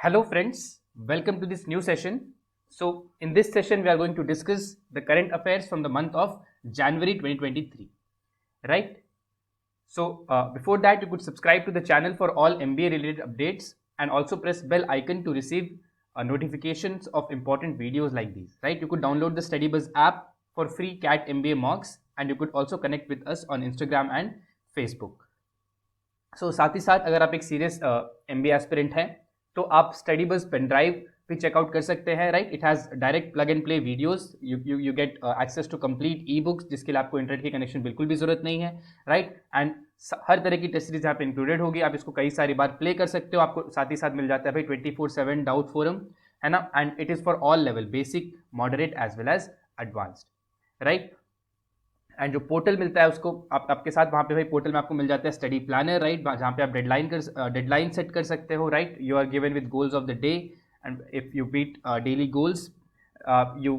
Hello friends, welcome to this new session. So in this session we are going to discuss the current affairs from the month of January 2023, right? So before that you could subscribe to the channel for all MBA related updates and also press bell icon to receive notifications of important videos like these, right? You could download the StudyBuzz app for free CAT MBA mocks and you could also connect with us on Instagram and Facebook. So साथ ही साथ अगर आप एक serious MBA aspirant हैं तो आप study बस पेन ड्राइव भी चेकआउट कर सकते हैं, right? It has direct plug and play videos, you get access to complete e books जिसके लिए आपको इंटरनेट की कनेक्शन बिल्कुल भी जरूरत नहीं है, राइट? एंड हर तरह की टेस्ट सीरीज यहाँ पे इंक्लूडेड होगी, आप इसको कई सारी बार प्ले कर सकते हो, आपको साथ ही साथ मिल जाता है भाई 24/7 डाउट फोरम, है ना? And it is for all level, basic, moderate as well as advanced, right? And जो पोर्टल मिलता है उसको आपके साथ वहाँ पे भाई पोर्टल में आपको मिल जाता है स्टडी प्लानर, राइट? जहाँ पे आप डेडलाइन सेट कर सकते हो, right? You are given with goals of the day and if you beat daily goals you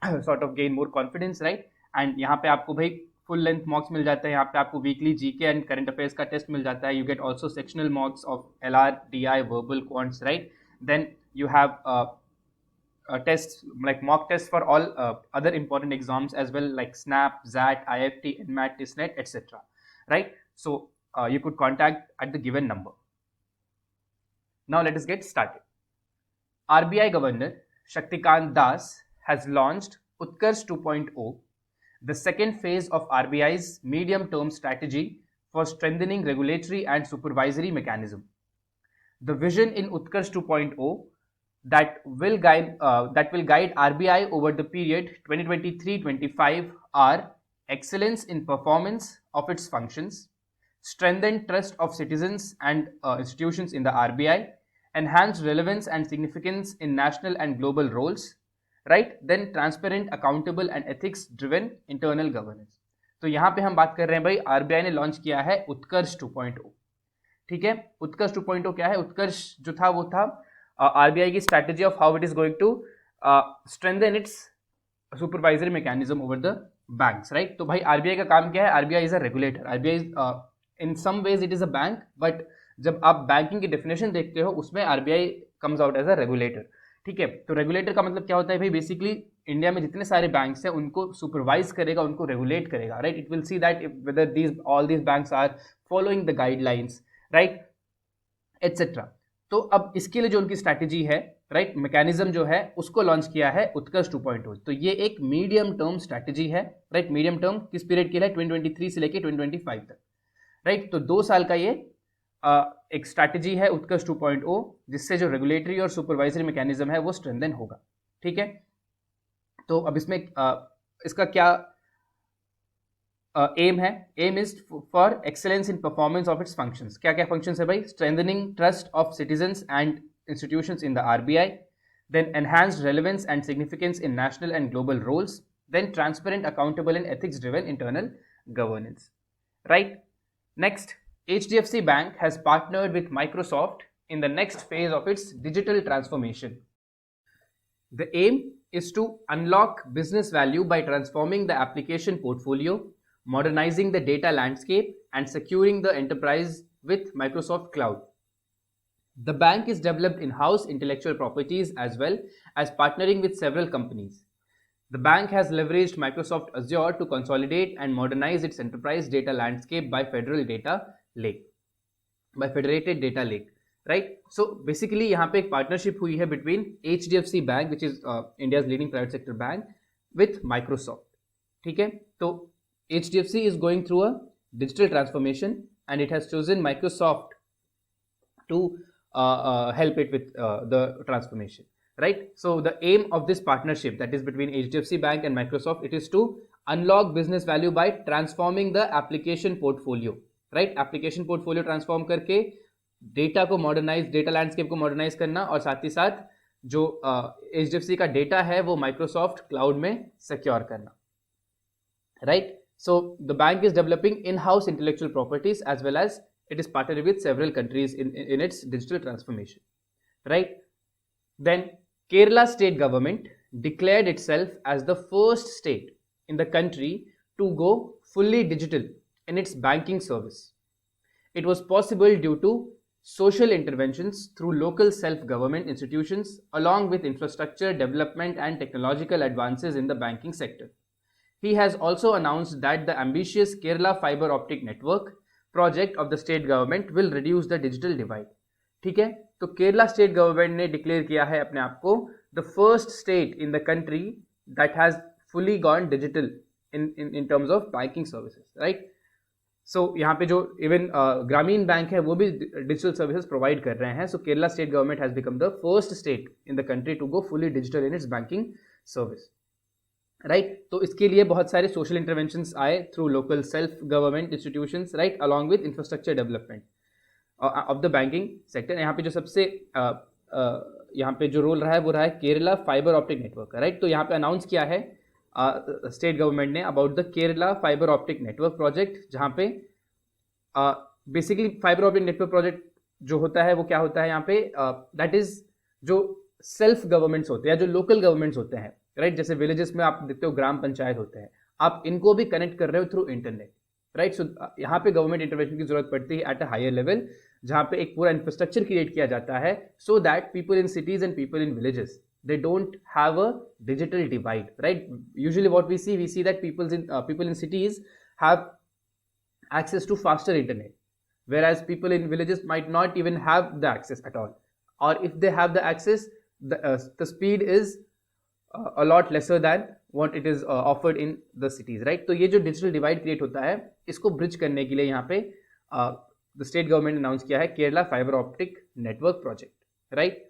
sort of gain more confidence, right? And यहाँ पे आपको भाई फुल लेंथ मॉक्स मिल जाता है, यहाँ पे आपको weekly GK and current affairs का टेस्ट मिल जाता है, you get also sectional mocks of LR, DI, verbal, quants, right? Then you have tests like mock tests for all other important exams as well, like SNAP, ZAT, IFT, NMAT, TISNET, etc. Right? So you could contact at the given number. Now let us get started. RBI Governor Shaktikant Das has launched Utkarsh 2.0, the second phase of RBI's medium-term strategy for strengthening regulatory and supervisory mechanism. The vision in Utkarsh 2.0 that will guide RBI over the period 2023-25 are excellence in performance of its functions, strengthened trust of citizens and institutions in the RBI, enhanced relevance and significance in national and global roles, right? Then transparent, accountable and ethics driven internal governance. तो यहाँ पे हम बात कर रहे हैं भाई RBI ने लॉन्च किया है उत्कर्ष 2.0, ठीक है? उत्कर्ष 2.0 क्या है? उत्कर्ष जो था वो था RBI की strategy of how it is going to strengthen its supervisory mechanism over the banks, right? तो भाई RBI का काम क्या है? RBI is a regulator, RBI is in some ways it is a bank, but जब आप banking की definition देखते हो उसमें RBI comes out as a regulator, ठीक है? तो रेगुलेटर का मतलब क्या होता है भाई? बेसिकली इंडिया में जितने सारे बैंक्स हैं उनको सुपरवाइज करेगा, उनको रेगुलेट करेगा, right? It will see that whether all these banks are following the guidelines, right, etcetera. तो अब इसके लिए जो उनकी स्ट्रैटेजी है, राइट, मैकेनिज्म जो है उसको लॉन्च किया है उत्कर्ष 2.0. तो ये एक मीडियम टर्म स्ट्रैटेजी है, राइट? मीडियम टर्म किस पीरियड के लिए? 2023 से लेके 2025 तक, राइट? तो 2 साल का ये एक स्ट्रैटेजी है उत्कर्ष 2.0 जिससे जो रेगुलेटरी और सुपरवाइजरी मैकेनिज्म है वो स्ट्रेंथन होगा, ठीक है? तो अब इसमें इसका क्या एम है? Aim is for excellence in performance of its functions. क्या क्या फंक्शंस है भाई? Strengthening trust of citizens and institutions in the RBI, then enhanced relevance and significance in national and global roles, then transparent, accountable and ethics driven internal governance, right? Next, HDFC Bank has partnered with Microsoft in the next phase of its digital transformation. The aim is to unlock business value by transforming the application portfolio, modernizing the data landscape and securing the enterprise with Microsoft Cloud. The bank is developed in-house intellectual properties as well as partnering with several companies. The bank has leveraged Microsoft Azure to consolidate and modernize its enterprise data landscape by federated data lake, right? So basically यहाँ पे एक partnership हुई है between HDFC Bank, which is India's leading private sector bank, with Microsoft, ठीक है? तो HDFC is going through a digital transformation and it has chosen Microsoft to help it with the transformation, right? So the aim of this partnership that is between HDFC Bank and Microsoft, it is to unlock business value by transforming the application portfolio, right? Application portfolio transform करके data को modernise, data landscape को modernise करना और साथ ही साथ जो HDFC का डेटा है वो माइक्रोसॉफ्ट क्लाउड में सिक्योर करना, right? So the bank is developing in-house intellectual properties as well as it is partnered with several countries in its digital transformation, right? Then Kerala state government declared itself as the first state in the country to go fully digital in its banking service. It was possible due to social interventions through local self-government institutions along with infrastructure development and technological advances in the banking sector. He has also announced that the ambitious Kerala fiber optic network project of the state government will reduce the digital divide. ठीक है, तो Kerala state government ने declare किया है अपने आप को the first state in the country that has fully gone digital in terms of banking services, right. So यहाँ पे जो इवन ग्रामीण बैंक है वो भी डिजिटल सर्विसेज प्रोवाइड कर रहे हैं. So Kerala state government has become the first state in the country to go fully digital in its banking service, right. तो इसके लिए बहुत सारे सोशल इंटरवेंशंस आए through local self government institutions, right, along with infrastructure development of the banking sector. यहाँ पे जो सबसे यहाँ पे जो रोल रहा है वो रहा है Kerala fibre optic network, right. तो यहाँ पे अनाउंस किया है स्टेट गवर्नमेंट ने about the Kerala fibre optic network project, जहाँ पे basically fibre optic network project जो होता है वो क्या होता है यहाँ पे, दैट इज जो सेल्फ गवर्नमेंट्स होते हैं, जो लोकल गवर्नमेंट्स होते हैं, राइट. जैसे विलेजेस में आप देखते हो ग्राम पंचायत होते हैं, आप इनको भी कनेक्ट कर रहे हो थ्रू इंटरनेट, राइट. सो यहाँ पे गवर्नमेंट इंटरवेंशन की जरूरत पड़ती है एट अ हायर लेवल, जहाँ पे एक पूरा इंफ्रास्ट्रक्चर क्रिएट किया जाता है so that people in cities and people in villages they don't have a digital divide, right. Usually what we see that people in cities have access to faster internet, whereas people in villages might not even have the access at all, or if they have the access, the speed is a lot lesser than what it is offered in the cities, right. तो ये जो digital divide create होता है, इसको bridge करने के लिए यहाँ पे the state government announce किया है Kerala fiber optic network project, right.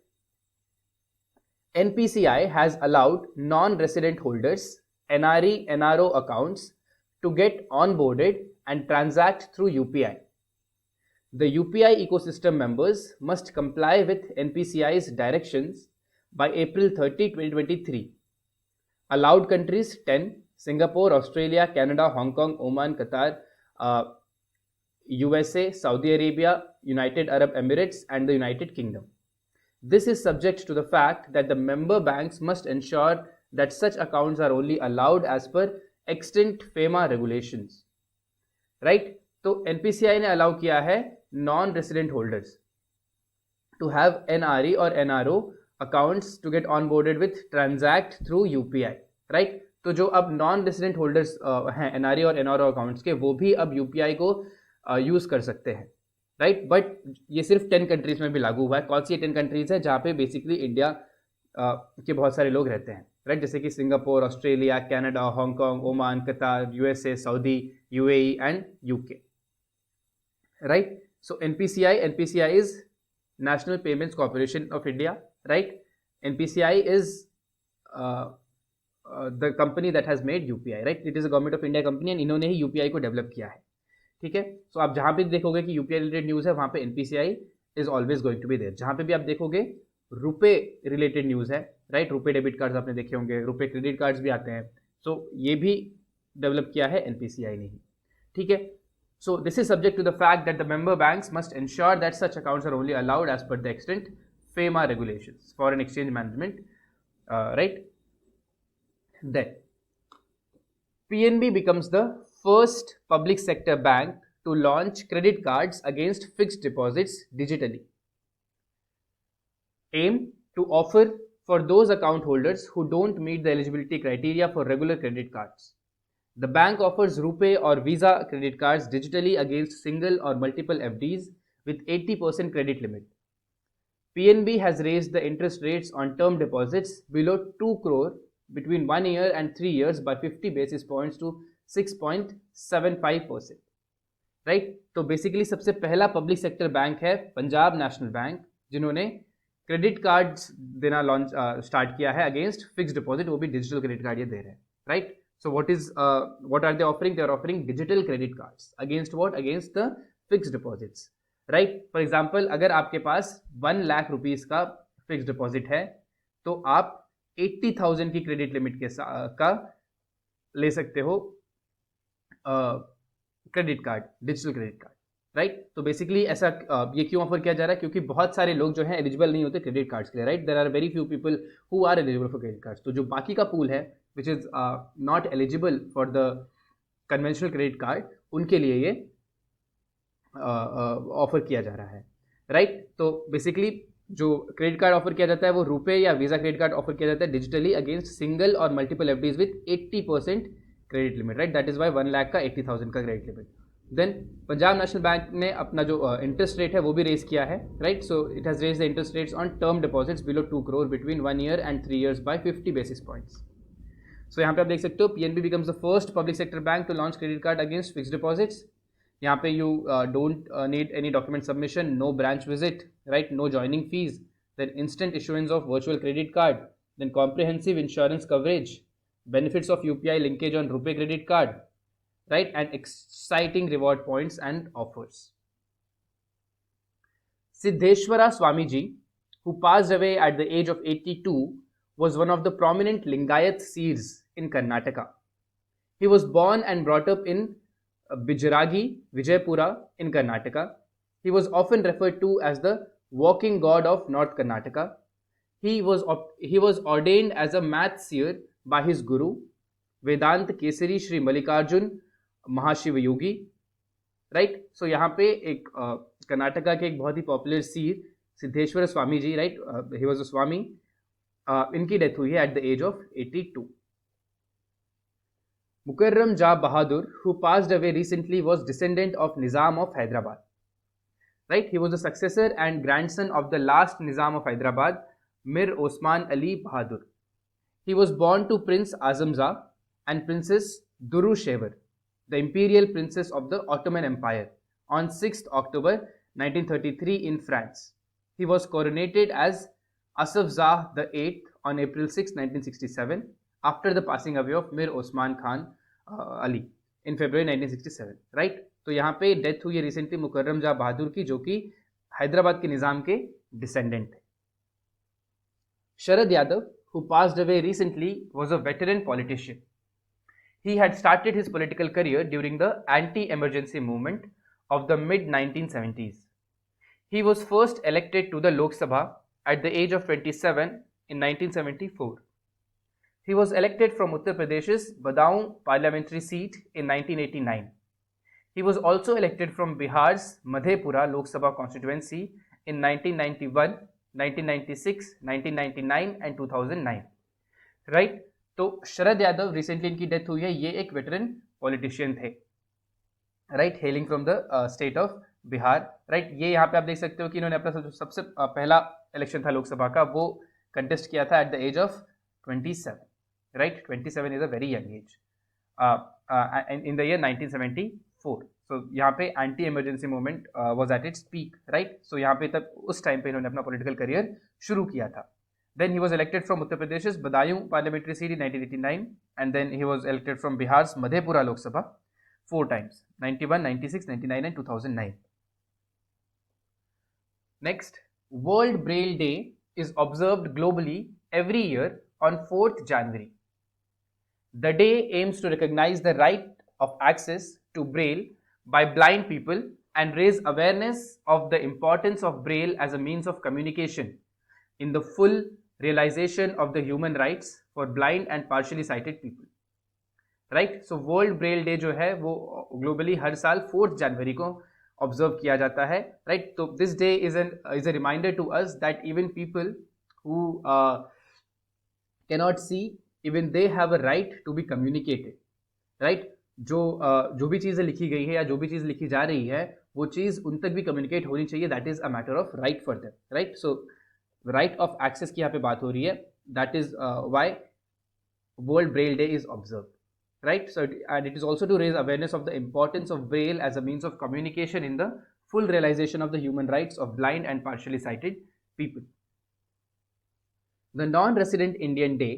NPCI has allowed non-resident holders NRE NRO accounts to get onboarded and transact through UPI. The UPI ecosystem members must comply with NPCI's directions by April 30, 2023. Allowed countries 10: Singapore, Australia, Canada, Hong Kong, Oman, Qatar, USA, Saudi Arabia, United Arab Emirates and the United Kingdom. This is subject to the fact that the member banks must ensure that such accounts are only allowed as per extant FEMA regulations, right. तो NPCI ने allow किया है non-resident holders to have NRE और NRO accounts to get onboarded with transact through UPI, right. तो जो अब non-resident holders हैं NRE और NRO accounts के, वो भी अब UPI को use कर सकते हैं, राइट. बट ये सिर्फ 10 कंट्रीज में भी लागू हुआ है. कौन सी 10 कंट्रीज है जहाँ पे बेसिकली इंडिया के बहुत सारे लोग रहते हैं, राइट. जैसे कि Singapore, Australia, Canada, Hong Kong, Oman, Qatar, USA, Saudi, UAE and UK, right. So NPCI is National Payments Corporation of India, right. NPCI is the company that has made UPI, right. It is a government of India company and इन्होंने ही UPI को develop किया है, ठीक है. सो आप जहाँ भी देखोगे कि यूपीआई रिलेटेड न्यूज़ है, वहाँ पे NPCI is always going to be there. जहाँ पे भी आप देखोगे रुपए रिलेटेड न्यूज़ है, राइट. रुपए डेबिट कार्ड्स आपने देखे होंगे, रुपए क्रेडिट कार्ड्स भी आते हैं. सो ये भी डेवलप किया है एनपीसीआई ने ही, ठीक है. So this is subject to the fact that the member banks must ensure that such accounts are only allowed as per the extent FEMA regulations, foreign exchange management, right. Then PNB becomes the first public sector bank to launch credit cards against fixed deposits digitally. Aim to offer for those account holders who don't meet the eligibility criteria for regular credit cards. The bank offers RuPay or Visa credit cards digitally against single or multiple FDs with 80% credit limit. PNB has raised the interest rates on term deposits below 2 crore between 1 year and 3 years by 50 basis points to 6.75%, right. तो basically सबसे पहला public sector bank है Punjab National bank, जिन्होंने credit cards देना launch start किया है against fixed deposit, वो भी डिजिटल क्रेडिट कार्ड ये दे रहे हैं, right. So what are they offering? They are offering digital credit cards against what? Against the fixed deposits, right. For example, अगर आपके पास 1 लाख रुपीज़ का फिक्स्ड डिपॉजिट है तो आप 80,000 की क्रेडिट लिमिट के का ले सकते हो credit card, digital credit card, right. तो बेसिकली ऐसा ये क्यों ऑफर किया जा रहा है? क्योंकि बहुत सारे लोग जो हैं एलिजिबल नहीं होते क्रेडिट कार्ड्स के लिए, right. There are very few people who are eligible for credit cards. तो जो बाकी का पूल है which is not eligible for the conventional credit card, उनके लिए ये ऑफर किया जा रहा है, राइट। तो बेसिकली जो क्रेडिट कार्ड ऑफर किया जाता है वो रुपे या वीजा क्रेडिट कार्ड ऑफर किया जाता है डिजिटली अगेंस्ट सिंगल और multiple FDs with 80% credit limit, right. That is why 1 lakh का 80,000 का credit limit. Then Punjab National Bank ने अपना जो इंटरेस्ट रेट है वो भी रेज किया है, right. So it has raise the interest rates on term deposits below 2 crore between 1 year and 3 years by 50 basis points। So यहाँ पे आप देख सकते हो PNB becomes the first public sector bank to launch credit card against fixed deposits. यहाँ पे you don't need any document submission, no branch visit, right, no joining fees, then instant issuance of virtual credit card, then comprehensive insurance coverage, benefits of UPI linkage on RuPay credit card, right, and exciting reward points and offers. Siddheshwara Swamiji, who passed away at the age of 82, was one of the prominent Lingayat seers in Karnataka. He was born and brought up in Bijragi, Vijaypura in Karnataka. He was often referred to as the walking god of North Karnataka. He was ordained as a math seer by his guru Vedanta Kesari Shri Mallikarjun Mahashiva Yogi, right. So यहाँ पे एक कर्नाटका के एक बहुत ही popular seer Siddheshwar Swami ji, right, he was a swami, इनकी death हुई है at the age of 82। Mukarram Jah Bahadur, who passed away recently, was descendant of Nizam of Hyderabad, right. He was the successor and grandson of the last Nizam of Hyderabad, Mir Osman Ali Bahadur. He was born to Prince Azamza and Princess Durushevar, the imperial princess of the Ottoman Empire, on 6th October 1933 in France. He was coronated as Asaf Jah the 8th on April 6, 1967, after the passing away of Mir Osman Khan Ali in February 1967, right. तो यहाँ पे death हुई है recently मुकर्रम जा बहादुर की, जो कि हैदराबाद के निज़ाम के डिसेंडेंट थे। Sharad Yadav, who passed away recently, was a veteran politician. He had started his political career during the anti-emergency movement of the mid-1970s. He was first elected to the Lok Sabha at the age of 27 in 1974. He was elected from Uttar Pradesh's Badaun parliamentary seat in 1989. He was also elected from Bihar's Madhepura Lok Sabha constituency in 1991, 1996, 1999 and 2009, right. तो Sharad Yadav recently इनकी death हुई है, ये एक veteran politician थे, right, hailing from the state of Bihar, right. ये यहाँ पे आप देख सकते हो कि इन्होंने अपना सबसे पहला इलेक्शन था लोकसभा का, वो कंटेस्ट किया था at the age of 27, right. 27 is a very young age in the year 1974। So यहाँ पे anti Emergency movement was at its peak, right. So यहाँ पे तब उस टाइम पे इन्होंने अपना पॉलिटिकल करियर शुरू किया था। Then he was elected from Uttar Pradesh Badaun parliamentary seat in 1989 and then he was elected from Bihar Madhepura Lok Sabha 4 times, 91, 96, 99 and 2009. Next, World Braille Day is observed globally every year on 4th January. The day aims to recognize the right of access to Braille by blind people and raise awareness of the importance of Braille as a means of communication in the full realization of the human rights for blind and partially sighted people. Right. So world Braille day जो है वो globally हर साल 4th जनवरी को observe किया जाता है, right. तो this day is a reminder to us that even people who cannot see, even they have a right to be communicated, right. जो भी चीज़ें लिखी गई है या जो भी चीज़ लिखी जा रही है वो चीज़ उन तक भी कम्युनिकेट होनी चाहिए, that is a matter of right for them, right. So right of access की यहाँ पे बात हो रही है, that is why world Braille day is observe, right. So and it is also to raise awareness of the importance of Braille as a means of communication in the full realization of the human rights of blind and partially sighted people. The non-resident Indian Day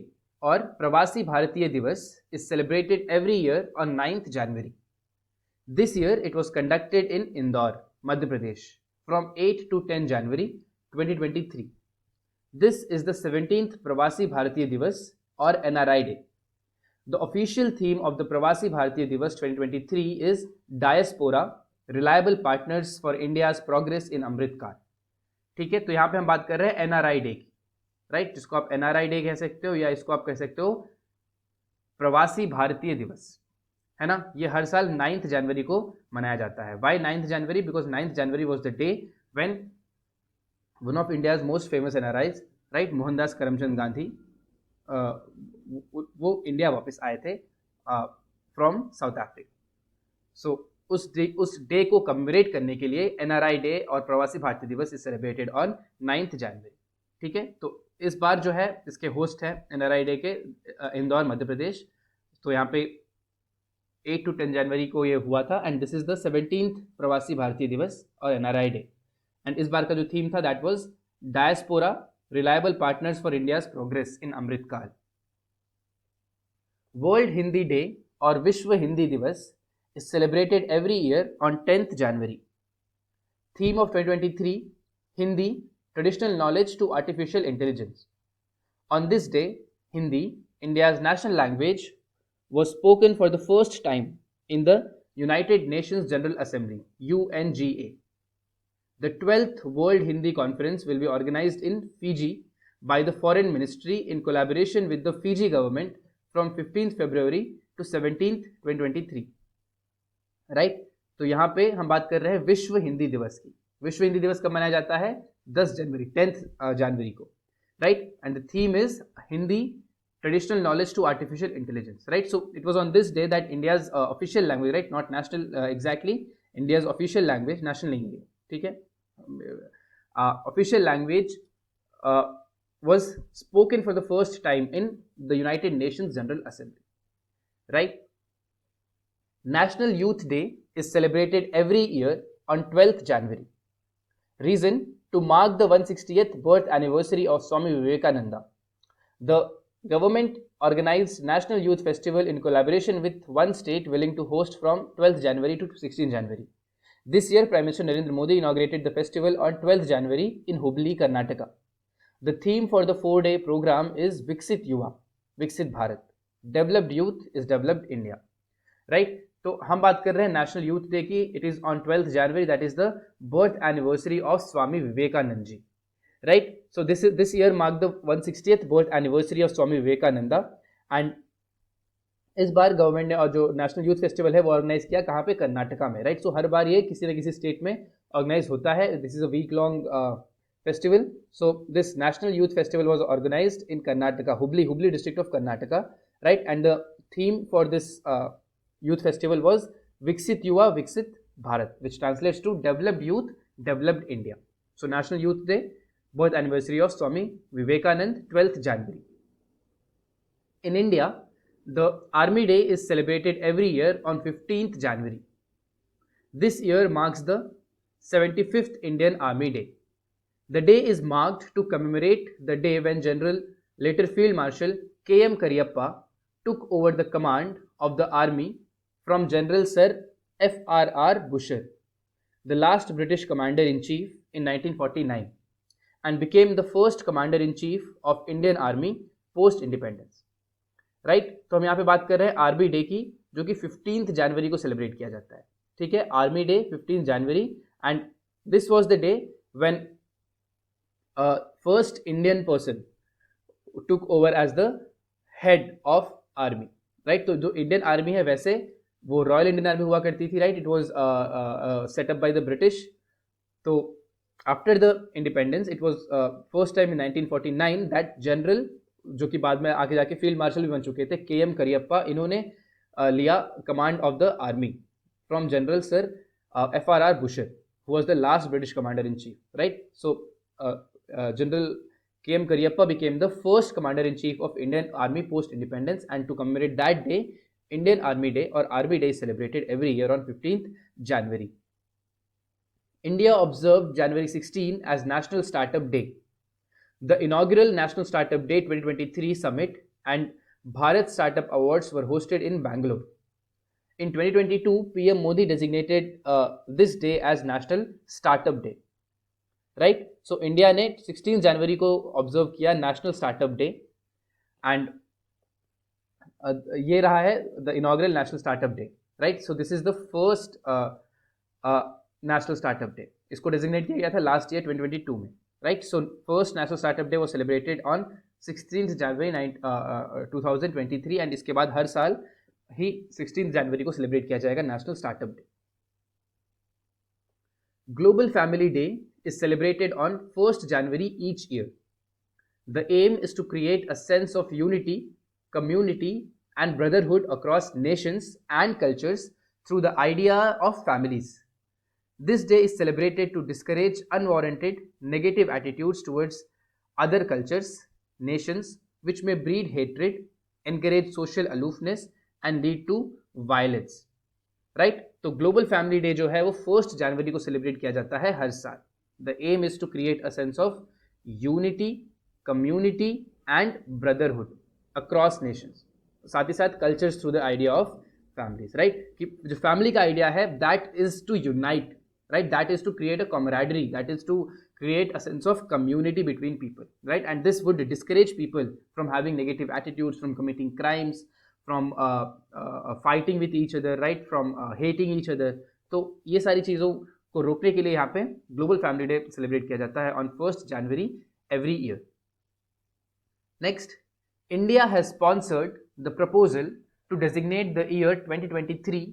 or Pravasi Bharatiya Divas is celebrated every year on 9th January. This year it was conducted in Indore, Madhya Pradesh from 8 to 10 January 2023. This is the 17th Pravasi Bharatiya Divas or NRI Day. The official theme of the Pravasi Bharatiya Divas 2023 is Diaspora, Reliable Partners for India's Progress in Amrit Kaal. ठीक है, तो यहाँ पे हम बात कर रहे हैं NRI डे की, राइट, जिसको आप NRI डे कह सकते हो या इसको आप कह सकते हो प्रवासी भारतीय दिवस, है ना। ये हर साल 9th जनवरी को मनाया जाता है। Why 9th January? Because 9th January was the day when one of India's most famous NRIs, right, Mohandas Karamchand Gandhi, वो इंडिया वापस आए थे फ्रॉम साउथ अफ्रीका. सो उस डे को कमेमोरेट करने के लिए एनआरआई डे और प्रवासी भारतीय दिवस इज सेलिब्रेटेड ऑन 9 जनवरी. ठीक है, तो इस बार जो है इसके होस्ट है एनआरआई डे के इंदौर मध्य प्रदेश. तो यहाँ पे 8 to 10 जनवरी को ये हुआ था and this is the 17th प्रवासी भारतीय दिवस और एनआरआई डे. एंड इस बार का जो थीम था that was diaspora reliable partners for India's progress in Amritkaal. World Hindi day और विश्व हिंदी दिवस is celebrated every year on 10th January. Theme of 2023, Hindi, Traditional Knowledge to Artificial Intelligence. On this day, Hindi, India's national language, was spoken for the first time in the United Nations General Assembly, UNGA. The 12th World Hindi Conference will be organized in Fiji by the Foreign Ministry in collaboration with the Fiji government from 15th February to 17th, 2023. Right तो यहाँ पे हम बात कर रहे हैं विश्व हिंदी दिवस की. विश्व हिंदी दिवस कब मनाया जाता है? 10 जनवरी, 10th जनवरी को, right. And the theme is Hindi traditional knowledge to artificial intelligence, right. So it was on this day that India's official language, right, not national exactly, India's official language, national नहीं है, ठीक है, official language was spoken for the first time in the United Nations General Assembly, right. National Youth Day is celebrated every year on 12th January. Reason, to mark the 160th birth anniversary of Swami Vivekananda. The government organized National Youth Festival in collaboration with one state willing to host from 12th January to 16th January. This year, Prime Minister Narendra Modi inaugurated the festival on 12th January in Hubli, Karnataka. The theme for the 4-day program is Viksit Yuva, Viksit Bharat. Developed youth is developed India. Right? तो हम बात कर रहे हैं national youth day की. It is on 12th January, that is the birth anniversary of Swami Vivekananda ji, right. So this year mark the 160th birth anniversary of Swami Vivekananda. And इस बार government ने और जो नेशनल यूथ फेस्टिवल है वो ऑर्गेनाइज किया कहाँ पे? कर्नाटका में, राइट. सो हर बार ये किसी न किसी स्टेट में ऑर्गेनाइज होता है. This is a week long festival. So this national youth festival was organised in Karnataka, Hubli district of Karnataka, right. And the theme for this youth festival was Viksit Yuva, Viksit Bharat, which translates to developed youth, developed India. So National Youth Day, birth anniversary of Swami Vivekanand, 12th January. In India, the Army Day is celebrated every year on 15th January. This year marks the 75th Indian Army Day. The day is marked to commemorate the day when General, later Field Marshal K.M. Kariappa took over the command of the army from General Sir F.R.R. Busher, the last British commander-in-chief in 1949, and became the first commander-in-chief of Indian Army post-independence. Right? तो हम यहाँ पे बात कर रहे हैं army day की, जो कि 15th जनवरी को सेलिब्रेट किया जाता है. ठीक है, army day 15th January. And this was the day when first Indian person took over as the head of army, right. तो जो इंडियन आर्मी है वैसे वो रॉयल इंडियन आर्मी हुआ करती थी, right. It was set up by the British. तो after the independence it was first time in 1949 that general, जो कि बाद में आगे जाके फील्ड मार्शल भी बन चुके थे, के.एम. करियप्पा, इन्होंने लिया command of the army from general sir F.R.R. Busher, who was the last British commander in chief, right. So General K.M. Kariappa became the first commander-in-chief of Indian Army post-independence, and to commemorate that day, Indian Army Day or Army Day is celebrated every year on 15th January. India observed January 16 as National Startup Day. The inaugural National Startup Day 2023 Summit and Bharat Startup Awards were hosted in Bangalore. In 2022, PM Modi designated this day as National Startup Day. Right. So India ने 16 जनवरी को observe किया national startup day. And ये रहा है the inaugural national startup day, right. So this is the first national startup day. इसको designate किया गया था लास्ट ईयर 2022 में, right. So first national startup day was celebrated on 16 January 2023. And इसके बाद हर साल ही 16 जनवरी को सेलिब्रेट किया जाएगा national startup day. Global Family Day is celebrated on 1st January each year. The aim is to create a sense of unity, community, and brotherhood across nations and cultures through the idea of families. This day is celebrated to discourage unwarranted negative attitudes towards other cultures, nations, which may breed hatred, encourage social aloofness, and lead to violence. Right तो global family day जो है वो 1 जनवरी को celebrate किया जाता है हर साल. The aim is to create a sense of unity, community and brotherhood across nations. साथ ही साथ cultures through the idea of families. Right कि जो फैमिली का आइडिया है that is to unite, right, that is to create a camaraderie, that is to create a sense of community between people, right, and this would discourage people from having negative attitudes, from committing crimes, from fighting with each other, right, from hating each other. तो ये सारी चीज़ों को रोकने के लिए यहाँ पे ग्लोबल फैमिली डे सेलिब्रेट किया जाता है on 1st January every year. Next, India has sponsored the proposal to designate the year 2023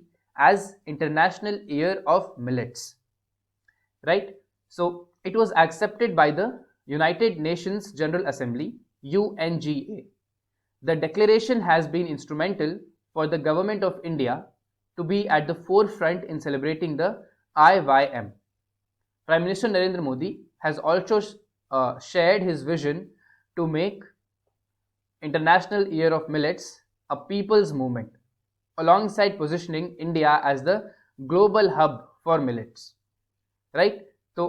as International Year of Millets. Right, so it was accepted by the United Nations General Assembly, UNGA. The declaration has been instrumental for the government of India to be at the forefront in celebrating the IYM. Prime Minister Narendra Modi has also shared his vision to make International Year of Millets a people's movement, alongside positioning India as the global hub for millets. Right, so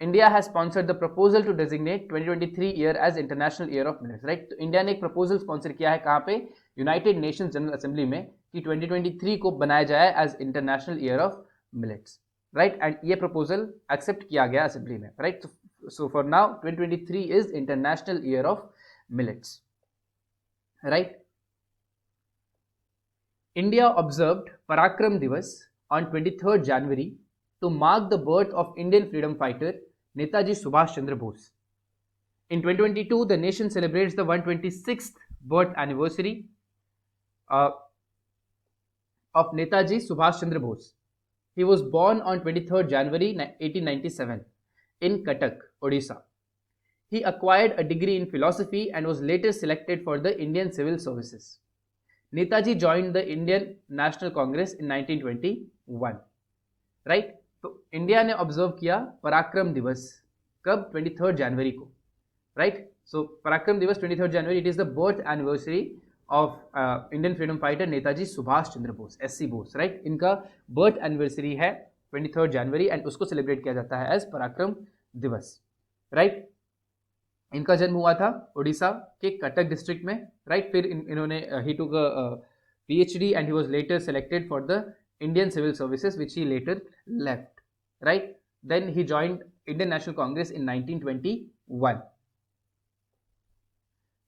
India has sponsored the proposal to designate 2023 year as International Year of Millets. Right, तो India ने एक proposal sponsor किया है कहाँ पे, United Nations general assembly में, कि 2023 को बनाया जाए as international year of millets. Right, and ये प्रपोजल एक्सेप्ट किया गया असेंबली में. Right, so for now 2023 is international year of millets. Right, India observed Parakram Divas on 23rd January to mark the birth of Indian freedom fighter Netaji Subhash Chandra Bose. In 2022, the nation celebrates the 126th birth anniversary of Netaji Subhash Chandra Bose. He was born on 23rd January 1897 in Cuttack, Odisha. He acquired a degree in philosophy and was later selected for the Indian Civil Services. Netaji joined the Indian National Congress in 1921. Right, तो India ने observe किया पराक्रम दिवस कब, 23rd जनवरी को. Right, सो पराक्रम दिवस 23rd January, it is the birth anniversary of Indian freedom fighter Netaji Subhash Chandra Bose, SC Bose. Right, इनका बर्थ एनिवर्सरी है 23rd जनवरी एंड उसको सेलिब्रेट किया जाता है एज पराक्रम दिवस. राइट, इनका जन्म हुआ था उड़ीसा के कटक डिस्ट्रिक्ट में. राइट, फिर इन्होंने ही took PhD and he was later selected for the Indian civil services which he later left. Right, then he joined Indian National Congress in 1921.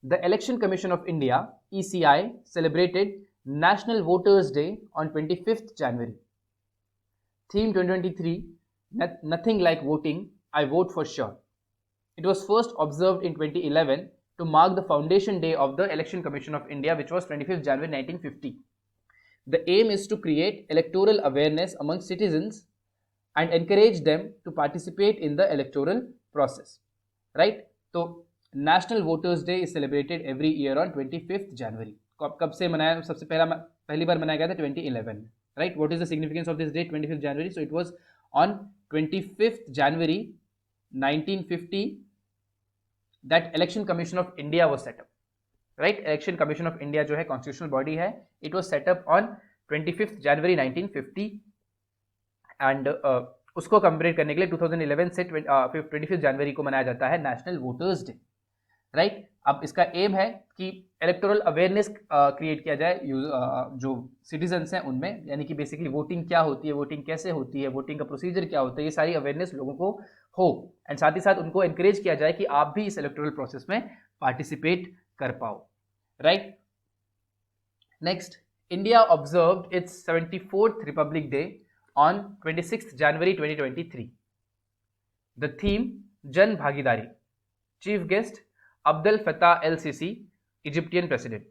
The Election Commission of India, ECI, celebrated National Voters Day on 25th January. Theme 2023, Nothing Like Voting, I Vote for Sure. It was first observed in 2011 to mark the foundation day of the Election Commission of India, which was 25th January 1950. The aim is to create electoral awareness among citizens and encourage them to participate in the electoral process. Right? So, National Voters Day is celebrated every year on 25th January. कब से मनाया, सबसे पहली बार मनाया गया था 2011. Right? What is the significance of this date, 25th January? So, it was on 25th January 1950 that Election Commission of India was set up. Right, Election Commission of India जो है constitutional body है, it was set up on 25th January 1950 and उसको कम्परेट करने के लिए 2011 से 25th जनवरी को मनाया जाता है नेशनल वोटर्स डे. राइट, अब इसका एम है कि इलेक्टोरल अवेयरनेस क्रिएट किया जाए जो सिटीजन्स हैं उनमें, यानी कि बेसिकली वोटिंग क्या होती है, वोटिंग कैसे होती है, वोटिंग का प्रोसीजर क्या होता है, ये सारी अवेयरनेस लोगों को हो एंड साथ ही साथ उनको एनकरेज किया जाए कि आप भी इस इलेक्टोरल प्रोसेस में पार्टिसिपेट कर पाओ. Right, next, India observed it's 74th Republic day on 26th January 2023. The theme, Jan Bhagidari. Chief guest, Abdel Fattah el-Sisi, Egyptian president.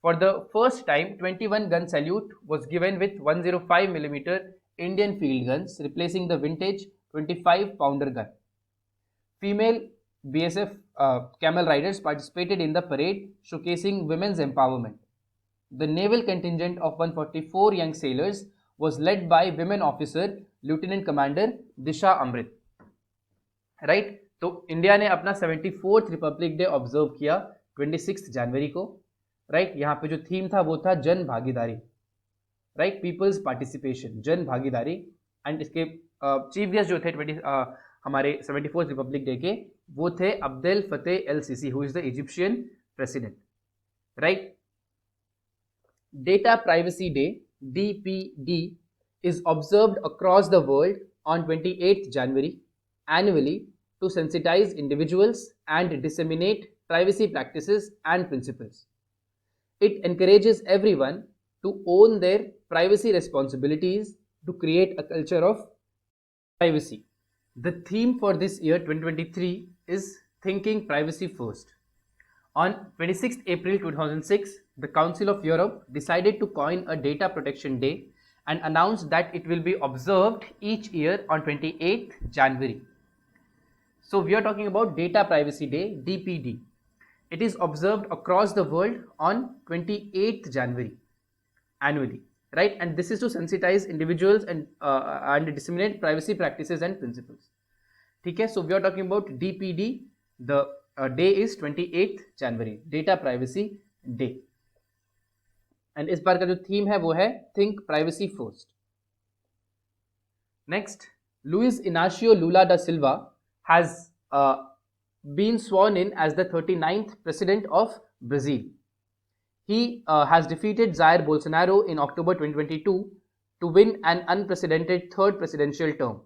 For the first time, 21 gun salute was given with 105mm Indian field guns, replacing the vintage 25 pounder gun. Female BSF camel riders participated in the parade showcasing women's empowerment. The naval contingent of 144 young sailors was led by women officer Lieutenant Commander Disha Amrit. Right तो India ने अपना 74th Republic day observe किया 26 जनवरी को. Right यहाँ पे जो theme था वो था जन भागीदारी. राइट पीपल्स पार्टिसिपेशन, जन भागीदारी. एंड इसके चीफ गेस्ट जो थे हमारे 74th रिपब्लिक डे के वो थे Abdel Fattah L CC who is the Egyptian president. Right data privacy day DPD is observed across the world on 28th January annually to sensitize individuals and disseminate privacy practices and principles. It encourages everyone to own their privacy responsibilities to create a culture of privacy. The theme for this year 2023 is Thinking Privacy First. On 26th April 2006, the Council of Europe decided to coin a Data Protection Day and announced that it will be observed each year on 28th January. So we are talking about Data Privacy Day, DPD. It is observed across the world on 28th January annually, right? And this is to sensitize individuals and disseminate privacy practices and principles. Okay, so we are talking about DPD. The day is 28th January, Data Privacy Day. And इस बार का जो theme है वो है think privacy first. Next, Luiz Inacio Lula da Silva has been sworn in as the 39th president of Brazil. He has defeated Jair Bolsonaro in October 2022 to win an unprecedented third presidential term.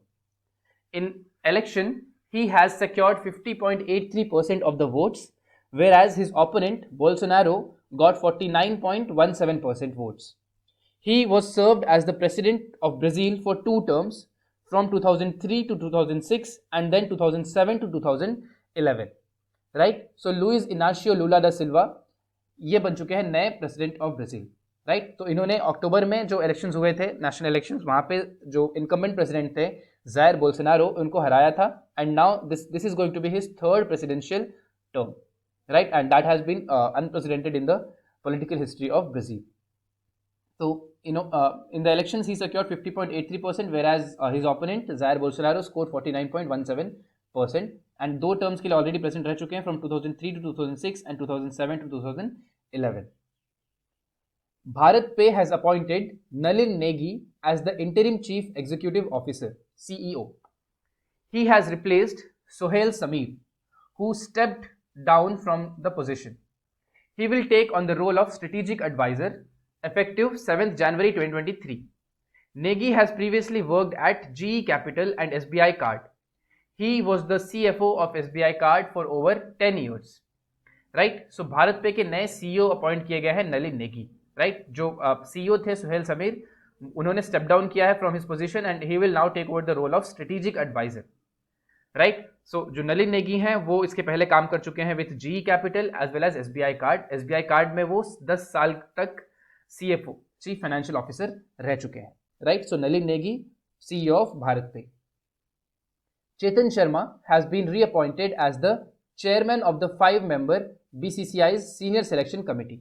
In election, he has secured 50.83% of the votes, whereas his opponent Bolsonaro got 49.17% votes. He was served as the president of Brazil for 2 terms from 2003 to 2006 and then 2007 to 2011. Right? So Luiz Inácio Lula da Silva ये बन चुके हैं नए president of Brazil. Right तो इन्होंने अक्टूबर में जो elections हुए थे नेशनल इलेक्शंस, वहाँ पे जो इनकम्बेंट प्रेसिडेंट थे जायर बोल्सोनारो उनको हराया था. And now this is going to be his third presidential term. Right, and that has been unprecedented in the political history of Brazil. So, in the elections he secured 50.83%, whereas his opponent Jair Bolsonaro scored 49.17%. And 2 terms के लिए already present रह चुके हैं from 2003 to 2006 and 2007 to 2011. Bharat Pay has appointed Nalin Negi as the interim chief executive officer (CEO). He has replaced Sohail Sameer, who stepped down from the position. He will take on the role of strategic advisor effective 7th January 2023. Negi has previously worked at GE Capital and SBI Card. He was the CFO of SBI Card for over 10 years. Right? So Bharat पे के नए CEO appoint किए गए हैं Nalin Negi. Right? जो CEO थे सुहेल समीर, उन्होंने step down किया है from his position and he will now take over the role of strategic advisor. Right so जो नलिन नेगी हैं वो इसके पहले काम कर चुके हैं with GE capital as well as SBI card. SBI card में वो 10 साल तक CFO चीफ फाइनेंशियल ऑफिसर रह चुके हैं. Right so Nalin Negi CEO of Bharat Pe. Chetan Sharma has been reappointed as the chairman of the 5-member BCCI's Senior Selection Committee.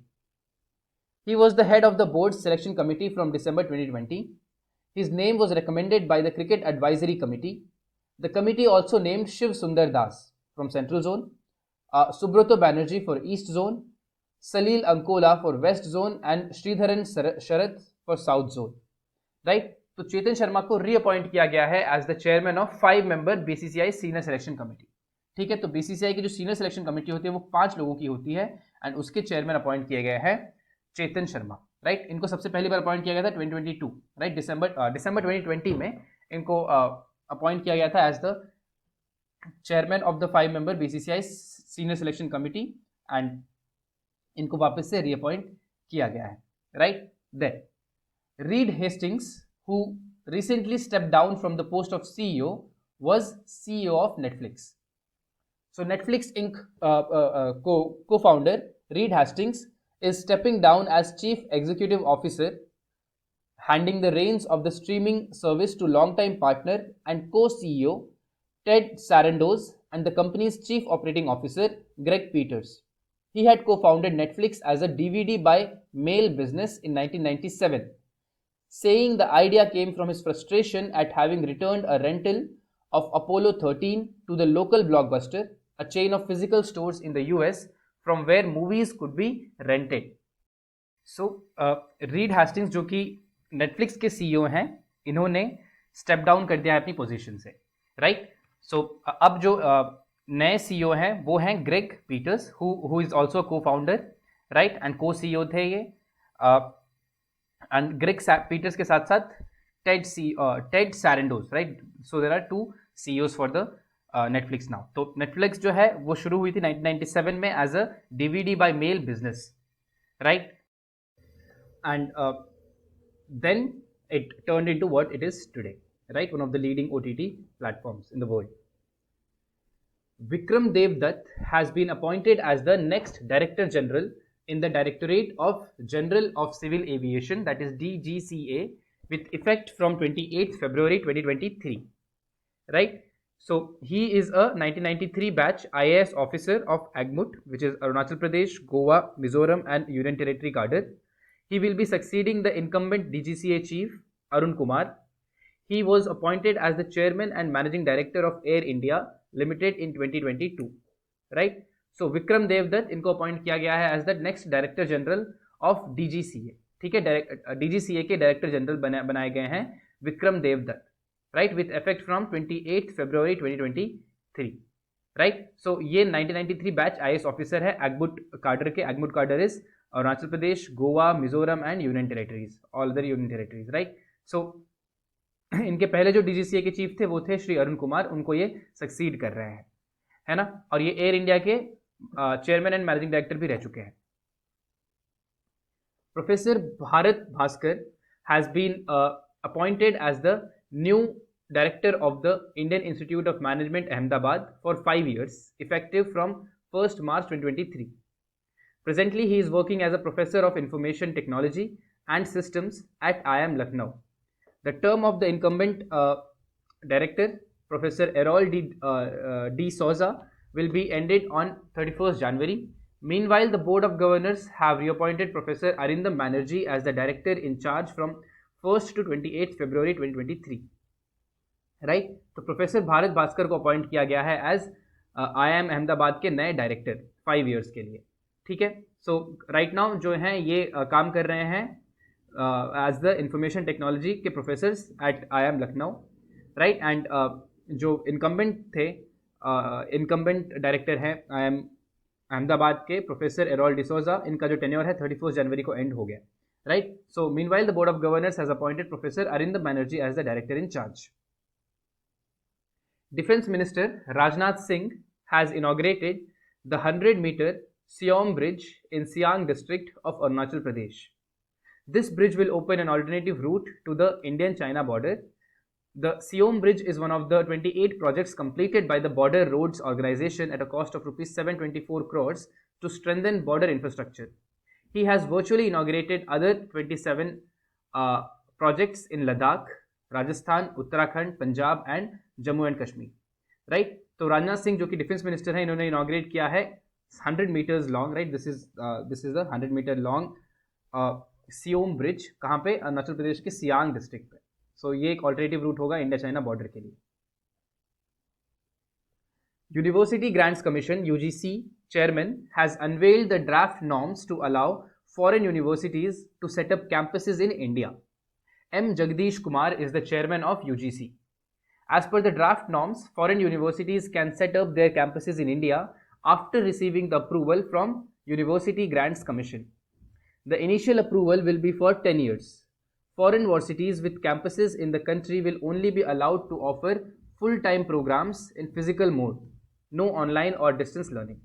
He was the head of the board's selection committee from December 2020. His name was recommended by the Cricket Advisory Committee. The committee also named Shiv Sundar Das from Central Zone, Subrata Banerjee for East Zone, Salil Ankola for West Zone and Sridharan Sharath for South Zone. Right? तो चेतन शर्मा को reappoint किया गया है as the chairman of 5-member BCCI senior selection committee. ठीक है, तो BCCI की जो सीनियर सिलेक्शन कमेटी होती है वो 5 लोगों की होती है एंड उसके चेयरमैन अपॉइंट किए गए हैं चेतन शर्मा. राइट इनको सबसे पहली बार अपॉइंट किया गया था 2022. राइट दिसंबर 2020 में इनको अपॉइंट किया गया था as the chairman of the 5-member BCCI senior selection committee and इनको वापस से रीअपॉइंट किया गया है. Right then Reed Hastings who recently stepped down from the post of CEO was CEO of Netflix. So Netflix Inc. Co-founder Reed Hastings is stepping down as Chief Executive Officer. handing the reins of the streaming service to longtime partner and co-CEO Ted Sarandos and the company's chief operating officer Greg Peters. He had co-founded Netflix as a DVD by mail business in 1997, saying the idea came from his frustration at having returned a rental of Apollo 13 to the local Blockbuster, a chain of physical stores in the US from where movies could be rented. So, read Hastings जो कि Netflix के CEO हैं, इन्होंने step down कर दिया है अपनी position से, राइट? सो अब जो नए सीईओ हैं वो हैं Greg Peters, who is also co founder, right, and co CEO थे ये, एंड ग्रेग पीटर्स के साथ साथ Ted Sarandos, right? So there are two CEOs for the Netflix now. तो नेटफ्लिक्स जो है वो शुरू हुई थी 1997 में as a DVD by mail business, right? And then it turned into what it is today, right? One of the leading OTT platforms in the world. Vikram Dev Dutt has been appointed as the next Director General in the Directorate of General of Civil Aviation, that is DGCA, with effect from 28th February 2023, right? So he is a 1993 batch IAS officer of AGMUT, which is Arunachal Pradesh, Goa, Mizoram and Union Territory Cadre. He will be succeeding the incumbent DGCA chief Arun Kumar. He was appointed as the chairman and managing director of Air India Limited in 2022, right? So Vikram Dev Dutt इनको appoint किया गया है as the next director general of DGCA, ठीक है? DGCA के director general बनाए गए हैं विक्रम देव Dutt, right, with effect from 28th February 2023, right? So ये 1993 बैच IAS ऑफिसर है एगमुट कार्डर के. AGMUT cadre is Arunachal Pradesh, Goa, Mizoram and union territories, all other union territories, right? So इनके पहले जो डीजीसीए के चीफ थे वो थे श्री अरुण कुमार, उनको ये सक्सीड कर रहे हैं, है ना? और ये एयर इंडिया के चेयरमैन एंड मैनेजिंग डायरेक्टर भी रह चुके हैं. Professor Bharat Bhaskar has been appointed as the new director of the Indian Institute of Management Ahmedabad for 5 years, effective from 1st March 2023. Presently, he is working as a professor of information technology and systems at IIM Lucknow. The term of the incumbent director, Professor Errol D. Souza, will be ended on 31st January. Meanwhile, the Board of Governors have reappointed Professor Arindam Banerjee as the director in charge from 1st to 28th February 2023. Right? तो professor Bharat Bhaskar को appoint किया गया है as IIM Ahmedabad के नए director 5 years के लिए, ठीक है? सो राइट नाउ जो हैं ये काम कर रहे हैं एज द इंफॉर्मेशन टेक्नोलॉजी के professors at IIM Lucknow, right? And जो इनकम्बेंट थे, इनकम्बेंट डायरेक्टर हैं IIM अहमदाबाद के प्रोफेसर एरोल डिसोजा, इनका जो टेन्योर है 31 जनवरी को एंड हो गया, right? So meanwhile the board of governors has appointed professor Arindam Banerjee as the director in charge. Defense Minister Rajnath Singh has inaugurated the 100-meter Siom Bridge in Siang district of Arunachal Pradesh. This bridge will open an alternative route to the Indian-China border. The Siom Bridge is one of the 28 projects completed by the Border Roads Organization at a cost of Rs 724 crores to strengthen border infrastructure. He has virtually inaugurated other 27 projects in Ladakh, Rajasthan, Uttarakhand, Punjab and Jammu and Kashmir, right? तो राजनाथ सिंह जो कि defence minister हैं, इन्होंने inaugurate किया है 100 meters long, right? This is the 100 meter long Siyom bridge. कहाँ पे? अरुणाचल प्रदेश के सियांग डिस्ट्रिक्ट पे. सो ये एक ऑल्टरनेटिव रूट होगा इंडिया चाइना बॉर्डर के लिए. University grants commission UGC chairman has unveiled the draft norms to allow foreign universities to set up campuses in India. M. Jagdish Kumar is the chairman of UGC. As per the draft norms, foreign universities can set up their campuses in India after receiving the approval from University Grants Commission. The initial approval will be for 10 years. Foreign universities with campuses in the country will only be allowed to offer full-time programs in physical mode, no online or distance learning.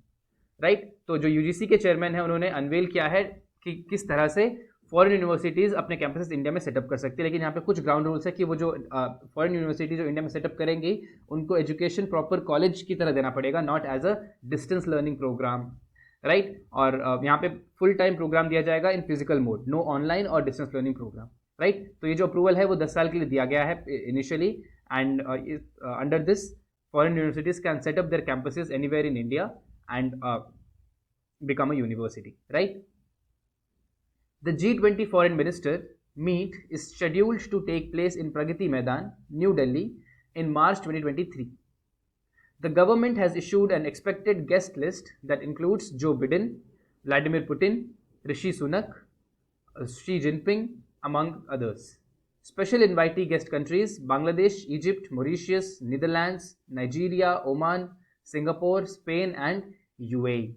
Right? तो जो UGC के chairman हैं, उन्होंने unwell किया है कि किस तरह से फॉरेन यूनिवर्सिटीज़ अपने कैंपसेस इंडिया में सेटअप कर सकती है. लेकिन यहाँ पे कुछ ग्राउंड रूल्स है कि वो जो फॉरेन यूनिवर्सिटी जो इंडिया में सेटअप करेंगी, उनको एजुकेशन प्रॉपर कॉलेज की तरह देना पड़ेगा, not as a distance learning programme, right? और यहाँ पे फुल टाइम प्रोग्राम दिया जाएगा in physical mode, no online और डिस्टेंस लर्निंग प्रोग्राम. राइट। तो ये जो अप्रूवल है वो 10 साल के लिए दिया गया है initially, and under this foreign universities can set up their campuses anywhere in India and become a university, right? The G20 foreign minister meet is scheduled to take place in Pragati Maidan, New Delhi in March 2023. The government has issued an expected guest list that includes Joe Biden, Vladimir Putin, Rishi Sunak, Xi Jinping, among others. Special invitee guest countries Bangladesh, Egypt, Mauritius, Netherlands, Nigeria, Oman, Singapore, Spain and UAE.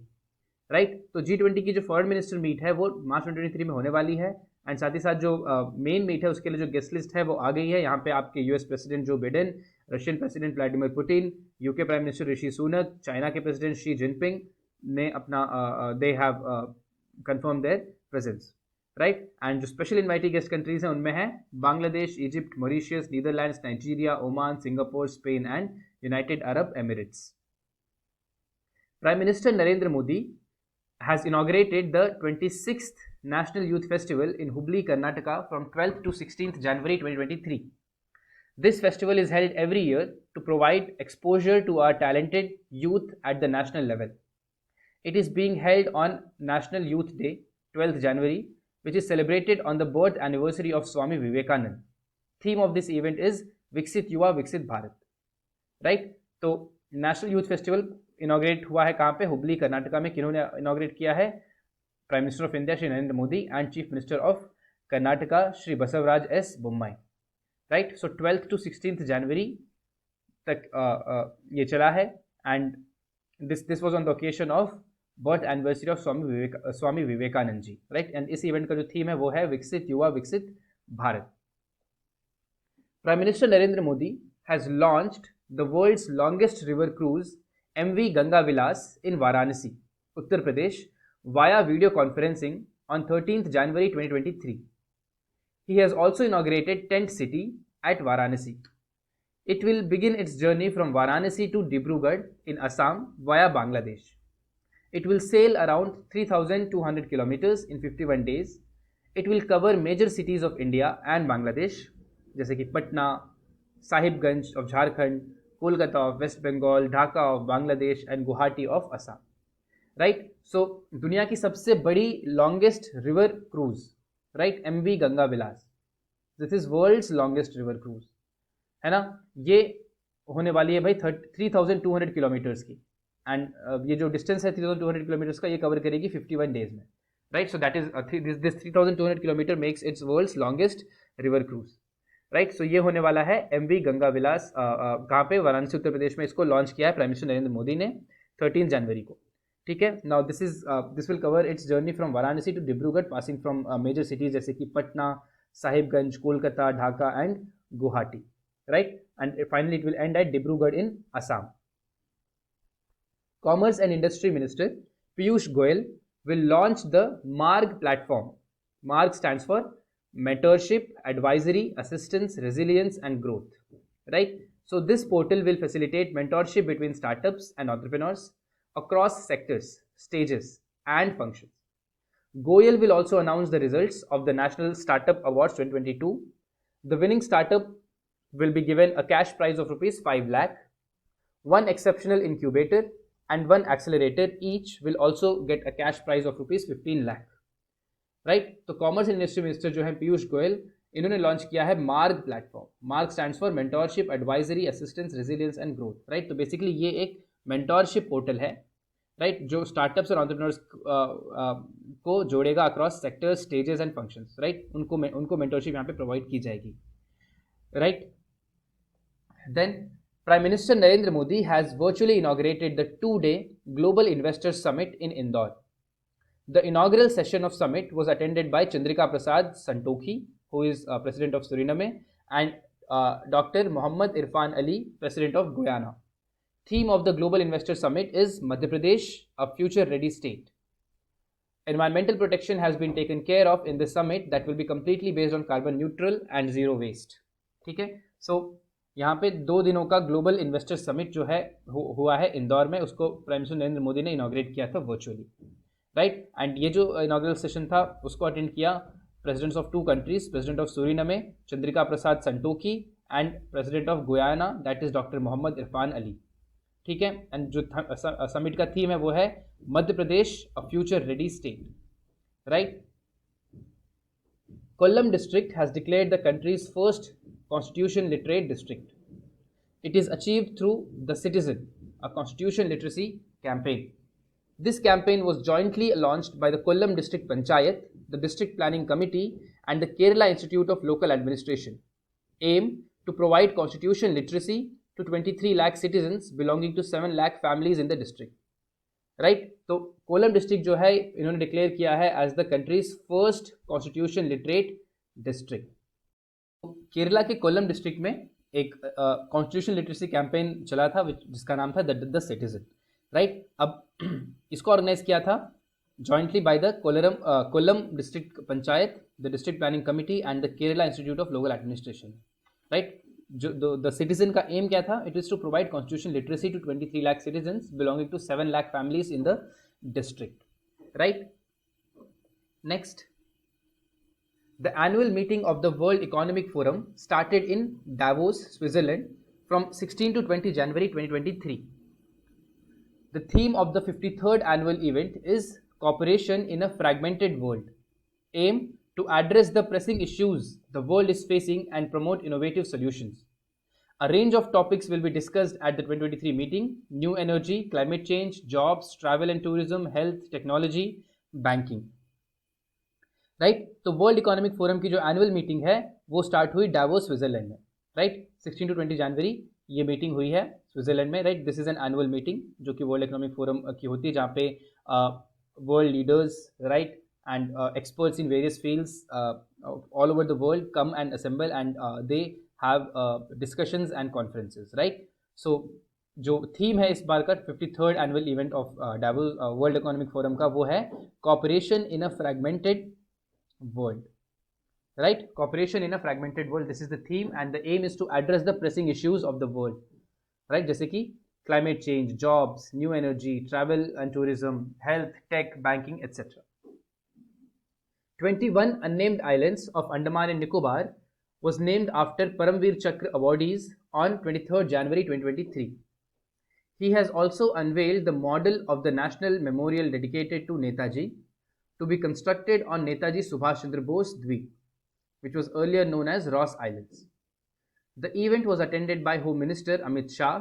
Right. तो G20 की जो foreign minister meet है वो मार्च 2023 में होने वाली है, and साथ ही साथ जो मेन मीट है उसके लिए जो गेस्ट लिस्ट है वो आ गई है। यहाँ पे आपके US president Joe Biden, Russian president Vladimir Putin, UK prime minister Rishi Sunak, China के प्रेसिडेंट शी जिनपिंग ने अपना they have confirm their presence, right. And जो स्पेशल इन्वाइटी गेस्ट कंट्रीज हैं उनमें है Bangladesh, Egypt, Mauritius, Netherlands, Nigeria, Oman, Singapore, Spain and United Arab Emirates. Prime minister Narendra Modi has inaugurated the 26th National Youth Festival in Hubli, Karnataka from 12th to 16th January 2023. This festival is held every year to provide exposure to our talented youth at the national level. It is being held on National Youth Day, 12th January, which is celebrated on the birth anniversary of Swami Vivekanand. Theme of this event is Viksit Yuva Viksit Bharat. Right? तो national youth festival inaugurate हुआ है कहाँ पे? हुबली, कर्नाटका में। किन्होंने inaugurate किया है? Prime minister of India Shri Narendra Modi and chief minister of Karnataka Shri Basavaraj S Bommai, right. So 12th to 16th जनवरी तक ये चला है, and this was on the occasion of birth anniversary of Swami Vivekananda ji, right. And इस इवेंट का जो थीम है वो है विकसित युवा विकसित Bharat. Prime minister Narendra Modi has launched the world's longest river cruise MV Ganga Vilas in Varanasi, Uttar Pradesh via video conferencing on 13th January 2023. He has also inaugurated Tent City at Varanasi. It will begin its journey from Varanasi to Dibrugarh in Assam via Bangladesh. It will sail around 3,200 kilometers in 51 days. It will cover major cities of India and Bangladesh जैसे कि Patna, Sahibganj of Jharkhand, Kolkata of West Bengal, Dhaka of Bangladesh and Guwahati of Assam, right. So दुनिया की सबसे बड़ी longest river cruise, right, MV Ganga Vilas, this is world's longest river cruise, है ना। ये होने वाली है भाई 3,200 किलोमीटर्स की, एंड ये जो डिस्टेंस है 3,200 किलोमीटर्स का ये कवर करेगी 51 डेज में, right. So that is this 3,200 kilometre makes its world's longest river cruise, right. So ये होने वाला है MV गंगा विलास, कहाँ पे? वाराणसी, उत्तर प्रदेश में। इसको लॉन्च किया है प्राइम मिनिस्टर नरेंद्र मोदी ने 13 जनवरी को, ठीक है। Now this will cover its journey from Varanasi to Dibrugarh, passing from major cities जैसे कि Patna, Sahibganj, Kolkata, Dhaka and Guwahati, right. And finally it will end at Dibrugarh in Assam. Commerce and industry minister Piyush Goyal will launch the MAARG platform. MAARG stands for mentorship, advisory, assistance, resilience and growth, right? So this portal will facilitate mentorship between startups and entrepreneurs across sectors, stages and functions. Goyal will also announce the results of the National Startup Awards 2022. The winning startup will be given a cash prize of rupees 5 lakh. One exceptional incubator and one accelerator each will also get a cash prize of rupees 15 lakh. Right. तो commerce and industry minister जो है पीयूष गोयल, इन्होंने launch किया है MAARG platform. MAARG stands for mentorship, advisory, assistance, resilience and growth, right. तो basically ये एक mentorship portal है, राइट, जो स्टार्टअप्स और एंटरप्रेन्योर्स को जोड़ेगा across sectors, stages and functions, right. उनको मेंटोरशिप यहाँ पे प्रोवाइड की जाएगी, right. Then prime minister Narendra Modi has virtually inaugurated the 2-day global investors summit in Indore. The inaugural session of summit was attended by Chandrika Prasad Santokhi, who is President of Suriname, and Dr. Mohammad Irfan Ali, President of Guyana. Theme of the Global Investor Summit is Madhya Pradesh, a future-ready state. Environmental protection has been taken care of in this summit that will be completely based on carbon neutral and zero waste. ठीक है, so यहाँ पे 2 दिनों का global investor summit जो है हुआ है इंदौर में, उसको प्राइम मिनिस्टर नरेंद्र मोदी ने इनॉग्रेट किया था वर्चुअली, राइट। एंड ये जो इनॉग्रेल सेशन था उसको अटेंड किया presidents of two countries, President of Suriname, Chandrika Prasad Santokhi, and President of Guyana, that is Dr. Mohammad Irfan Ali. ठीक है, एंड जो समिट का थीम है वो है Madhya Pradesh a future ready state, right. Kollam district has declared the country's first constitution literate district. It is achieved through the Citizen, a constitution literacy campaign. This campaign was jointly launched by the Kollam District Panchayat, the District Planning Committee, and the Kerala Institute of Local Administration. Aim to provide constitution literacy to 23 lakh citizens belonging to 7 lakh families in the district. Right? तो kolam district जो है इन्होंने declare किया है as the country's first constitution literate district. Kerala के Kollam district में एक constitution literacy campaign चला था जिसका नाम था द सिटीजन, राइट. अब इसको ऑर्गेनाइज किया था jointly by the Kollam district panchayat, the district planning committee and the Kerala Institute of Local Administration, right. जो द सिटीजन का एम क्या था? It is to provide constitution literacy to 23 lakh citizens belonging to 7 lakh families in the district, right. Next, the annual meeting of the World Economic Forum started in Davos, Switzerland from 16 to 20 January 2023. The theme of the 53rd annual event is Cooperation in a Fragmented World. Aim to address the pressing issues the world is facing and promote innovative solutions. A range of topics will be discussed at the 2023 meeting: new energy, climate change, jobs, travel and tourism, health, technology, banking. Right? तो world Economic forum की जो annual meeting है वो start हुई Davos Switzerland में, right. 16 to 20 जनवरी ये meeting हुई है स्विट्जरलैंड में, right. This is an annual meeting जो कि वर्ल्ड इकोनॉमिक फोरम की होती है, जहाँ पे world leaders, right, and experts in various fields all over the world come and assemble and they have discussions and conferences, right. So जो theme है इस बार का 53rd annual event of Davos World Economic Forum का वो है cooperation in a fragmented world, right. Cooperation in a fragmented world, this is the theme and the aim is to address the pressing issues of the world, right. जैसे कि climate change, jobs, new energy, travel and tourism, health, tech, banking, etc. 21 unnamed islands of Andaman and Nicobar was named after Paramveer Chakra awardees on 23rd January 2023. He has also unveiled the model of the national memorial dedicated to Netaji to be constructed on Netaji Subhash Chandra Bose Dweep, which was earlier known as Ross Islands. The event was attended by Home Minister Amit Shah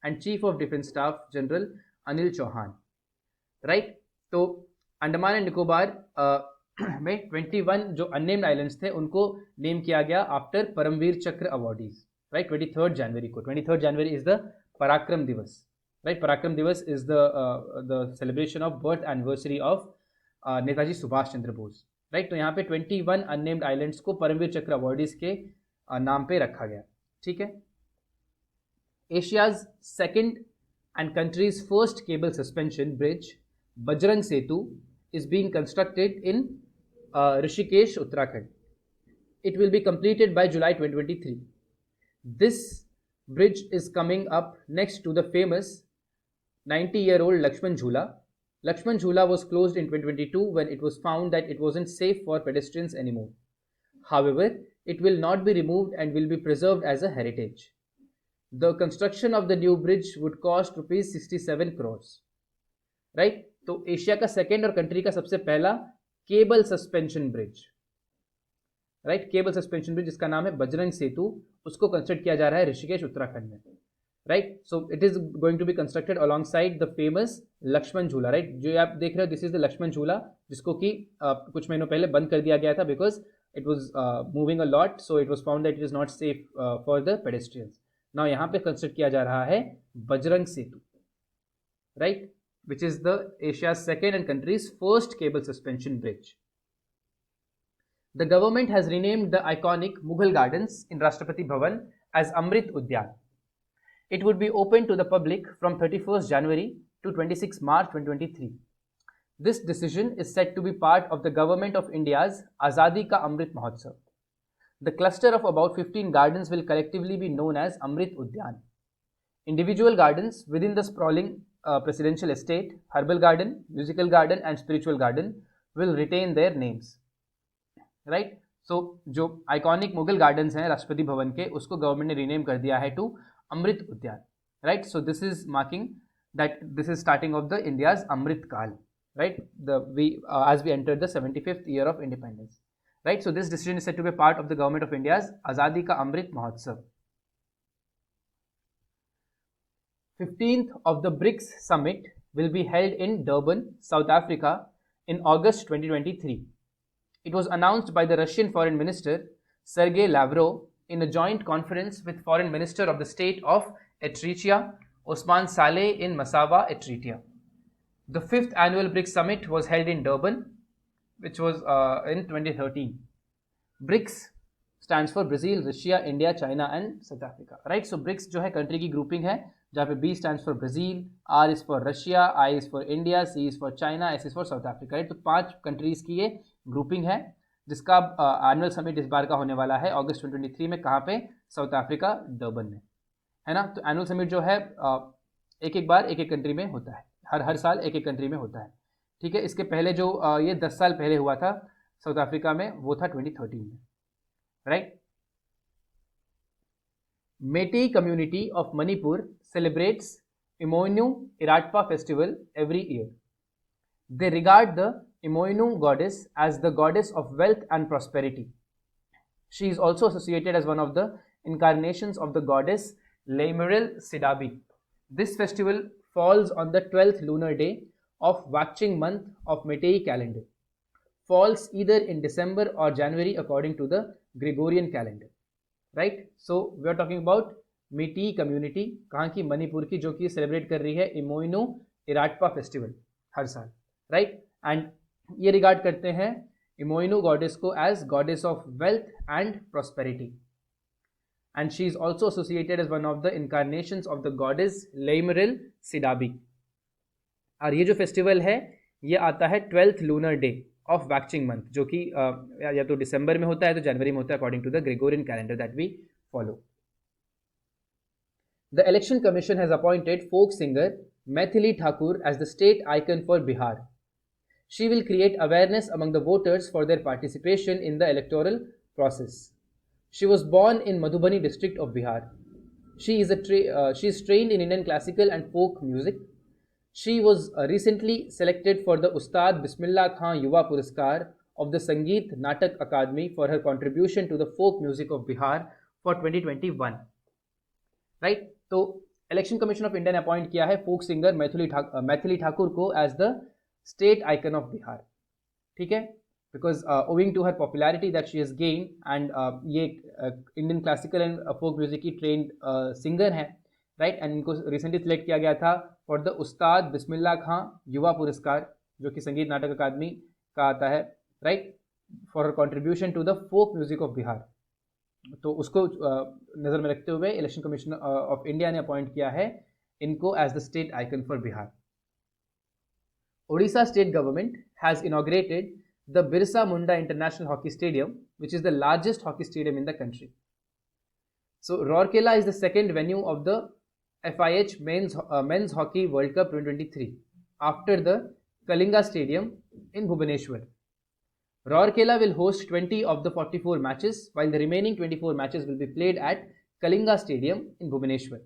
and Chief of Defence Staff General Anil Chauhan. Right? तो Andaman and Nicobar में 21 जो unnamed islands थे उनको name किया गया after Paramvir चक्र awardees, right. 23rd जनवरी को, 23rd January is the पराक्रम दिवस, राइट. पराक्रम दिवस is the celebration of birth anniversary of Netaji Subhash Chandra Bose, right. तो यहाँ पे 21 अननेम्ड आइलैंड्स को परमवीर चक्र अवार्डीज के नाम पे रखा गया, ठीक है. Asia's second and countries first cable suspension bridge Bajrang Setu is being constructed in Rishikesh, Uttarakhand. It will be completed by July 2023. This bridge is coming up next to the famous 90-year-old Lakshman Jhula. Lakshman Jhula was closed in 2022 when it was found that it wasn't safe for pedestrians anymore. However, it will not be removed and will be preserved as a heritage. The construction of the new bridge would cost rupees 67 crores. Right? तो Asia का second और country का सबसे पहला cable suspension bridge, right. Cable suspension bridge जिसका नाम है बजरंग सेतु, उसको कंस्ट्रक्ट किया जा रहा है ऋषिकेश उत्तराखंड में, right. So it is going to be constructed alongside the famous Lakshman Jhula, right. जो आप देख रहे हो दिस इज द लक्ष्मण झूला, जिसको कि कुछ महीनों पहले बंद कर दिया गया था because it was moving a lot, so it was found that it is not safe for the pedestrians. Now यहाँ पे कंस्ट्रक्ट किया जा रहा है बजरंग सेतु, right, which is the Asia's second and country's first cable suspension bridge. The government has renamed the iconic Mughal Gardens in Rashtrapati Bhavan as Amrit Udyan. It would be open to the public from 31st January to 26 March 2023. This decision is said to be part of the Government of India's Azadi Ka Amrit Mahotsav. The cluster of about 15 gardens will collectively be known as Amrit Udyan. Individual gardens within the sprawling presidential estate, herbal garden, musical garden and spiritual garden will retain their names. Right. So जो iconic Mughal gardens हैं राष्ट्रपति भवन के, उसको government ने rename कर दिया है to अमृत उद्यान. Right. So this is marking that this is starting of the India's Amrit Kal, right? As we enter the 75th year of independence, right? So this decision is said to be part of the government of India's Azadi Ka Amrit Mahotsav. 15th of the BRICS summit will be held in Durban, South Africa in August 2023. It was announced by the Russian Foreign Minister Sergei Lavrov in a joint conference with Foreign Minister of the State of Eritrea Osman Saleh in Massawa, Eritrea. The 5th annual BRICS summit was held in Durban, which was in 2013. BRICS stands for Brazil, Russia, India, China and South Africa. Right? So BRICS जो है country की grouping है, जहाँ पे B stands for Brazil, R is for Russia, I is for India, C is for China, S is for South Africa. Right? तो 5 countries की ये grouping है, जिसका annual summit इस बार का होने वाला है अगस्त 2023 में. कहाँ पे? साउथ अफ्रीका, डर्बन में, है ना. तो एनुअल समिट जो है एक एक बार एक एक कंट्री में होता है, हर साल एक एक कंट्री में होता है. ठीक है. इसके पहले जो ये 10 साल पहले हुआ था साउथ अफ्रीका में, वो था 2013 में. Right. Meitei community of Manipur celebrates Emoinu Iratpa festival every year. They regard the Emoinu goddess as the goddess of wealth and prosperity. She is also associated as one of the incarnations of the goddess Lemuel Sidabi. This festival falls on the 12th lunar day of Wakching month of Meitei calendar. Falls either in December or January according to the Gregorian calendar. Right? So we are talking about Meitei community, कहाँ की? मणिपुर की, जो कि celebrate कर रही है Imoinu Iratpa festival हर साल. Right. And ये रिगार्ड करते हैं इमोइनु गॉडेस को as goddess of wealth and prosperity. And she is also associated as one of the incarnations of the goddess Lemuel Sidabi. और ये जो फेस्टिवल है ये आता है 12th lunar day of Wakching month, जो कि या तो दिसंबर में होता है तो जनवरी में होता है according to the Gregorian calendar that we follow. The Election Commission has appointed folk singer Maithili Thakur as the state icon for Bihar. She will create awareness among the voters for their participation in the electoral process. She was born in Madhubani district of Bihar. She is trained in Indian classical and folk music. She was recently selected for the Ustad Bismillah Khan Yuva Puraskar of the Sangeet Natak Akademi for her contribution to the folk music of Bihar for 2021. Right? तो Election Commission of India ने appoint किया है folk singer Maithili Thakur को as the state icon of Bihar. ठीक है. because owing to her popularity that she has gained and ये Indian classical and folk music की trained singer हैं. राइट. एंड इनको रिसेंटली सिलेक्ट किया गया था फॉर द उस्ताद बिस्मिल्लाह खां युवा पुरस्कार, जो कि संगीत नाटक अकादमी का आता है. Right. For her contribution to the folk music of Bihar. तो उसको नज़र में रखते हुए इलेक्शन कमीशन ऑफ इंडिया ने अपॉइंट किया है इनको as the state icon for Bihar. Odisha state government has inaugurated the Birsa Munda International Hockey Stadium, which is the largest hockey stadium in the country. So Rourkela is the second venue of the FIH Men's Hockey World Cup 2023 after the Kalinga Stadium in Bhubaneswar. Rourkela will host 20 of the 44 matches, while the remaining 24 matches will be played at Kalinga Stadium in Bhubaneswar.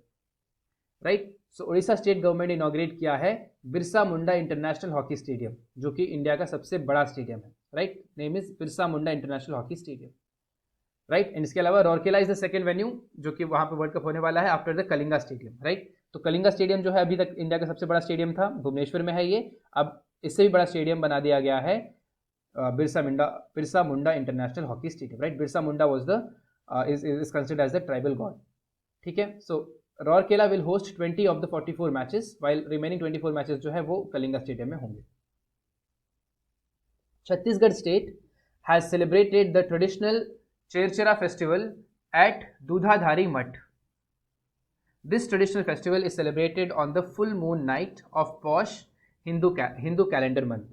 Right? So Orissa state government ने inaugurate किया है Birsa Munda international hockey stadium, जो कि India का सबसे बड़ा stadium है. Right. Name is Birsa Munda international hockey stadium. Right. And इसके अलावा Rourkela is the second venue जो कि वहाँ पे वर्ल्ड कप होने वाला है after the Kalinga stadium. Right. तो कलिंगा स्टेडियम जो है अभी तक इंडिया का सबसे बड़ा स्टेडियम था, भुवनेश्वर में है ये. अब इससे भी बड़ा स्टेडियम बना दिया गया है Birsa Munda international hockey stadium. Right. Birsa Munda was the is considered as the tribal god. ठीक है. सो Rourkela will host 20 of the 44 matches, while remaining 24 matches जो है वो कलिंगा स्टेडियम में होंगे. Chhattisgarh state has celebrated the traditional Cherchera festival at Dudhadhari Mutt. This traditional festival is celebrated on the full moon night of Posh Hindu calendar month.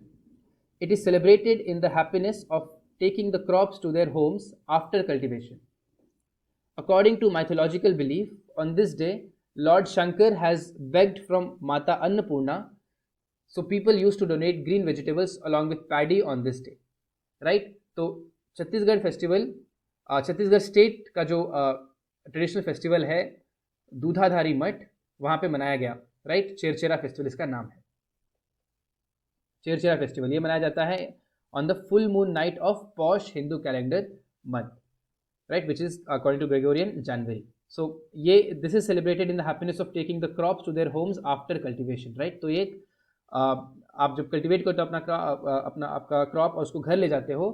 It is celebrated in the happiness of taking the crops to their homes after cultivation. According to mythological belief, on this day, Lord Shankar has begged from Mata Annapurna, so people used to donate green vegetables along with paddy on this day. Right? तो Chhattisgarh festival, Chhattisgarh state का जो traditional festival है दूधाधारी मठ, वहाँ पे मनाया गया, right. चेरचेरा festival इसका नाम है, चेरचेरा फेस्टिवल। ये मनाया जाता है on the full moon night of Paush Hindu calendar month, right, which is according to Gregorian January. So ये this is celebrated in the happiness of taking the crops to their homes after cultivation, right. तो ये आप जब cultivate करते हो अपना आपका crop और उसको घर ले जाते हो,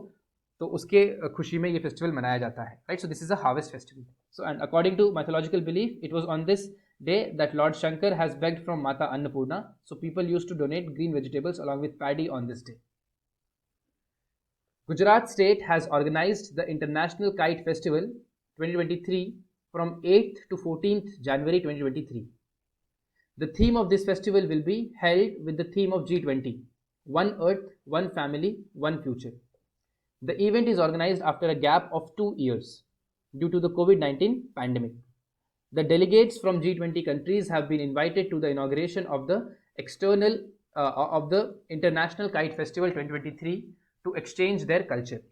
तो उसके खुशी में ये फेस्टिवल मनाया जाता है, right. So this is a harvest festival. So and according to mythological belief, it was on this day that Lord Shankar has begged from Mata Annapurna. So people used to donate green vegetables along with paddy on this day. Gujarat state has organized the International Kite Festival 2023 from 8th to 14th January 2023. The theme of this festival will be held with the theme of G20, One Earth, One Family, One Future. The event is organized after a gap of 2 years due to the COVID-19 pandemic. The delegates from G20 countries have been invited to the inauguration of the International Kite Festival 2023 to exchange their culture.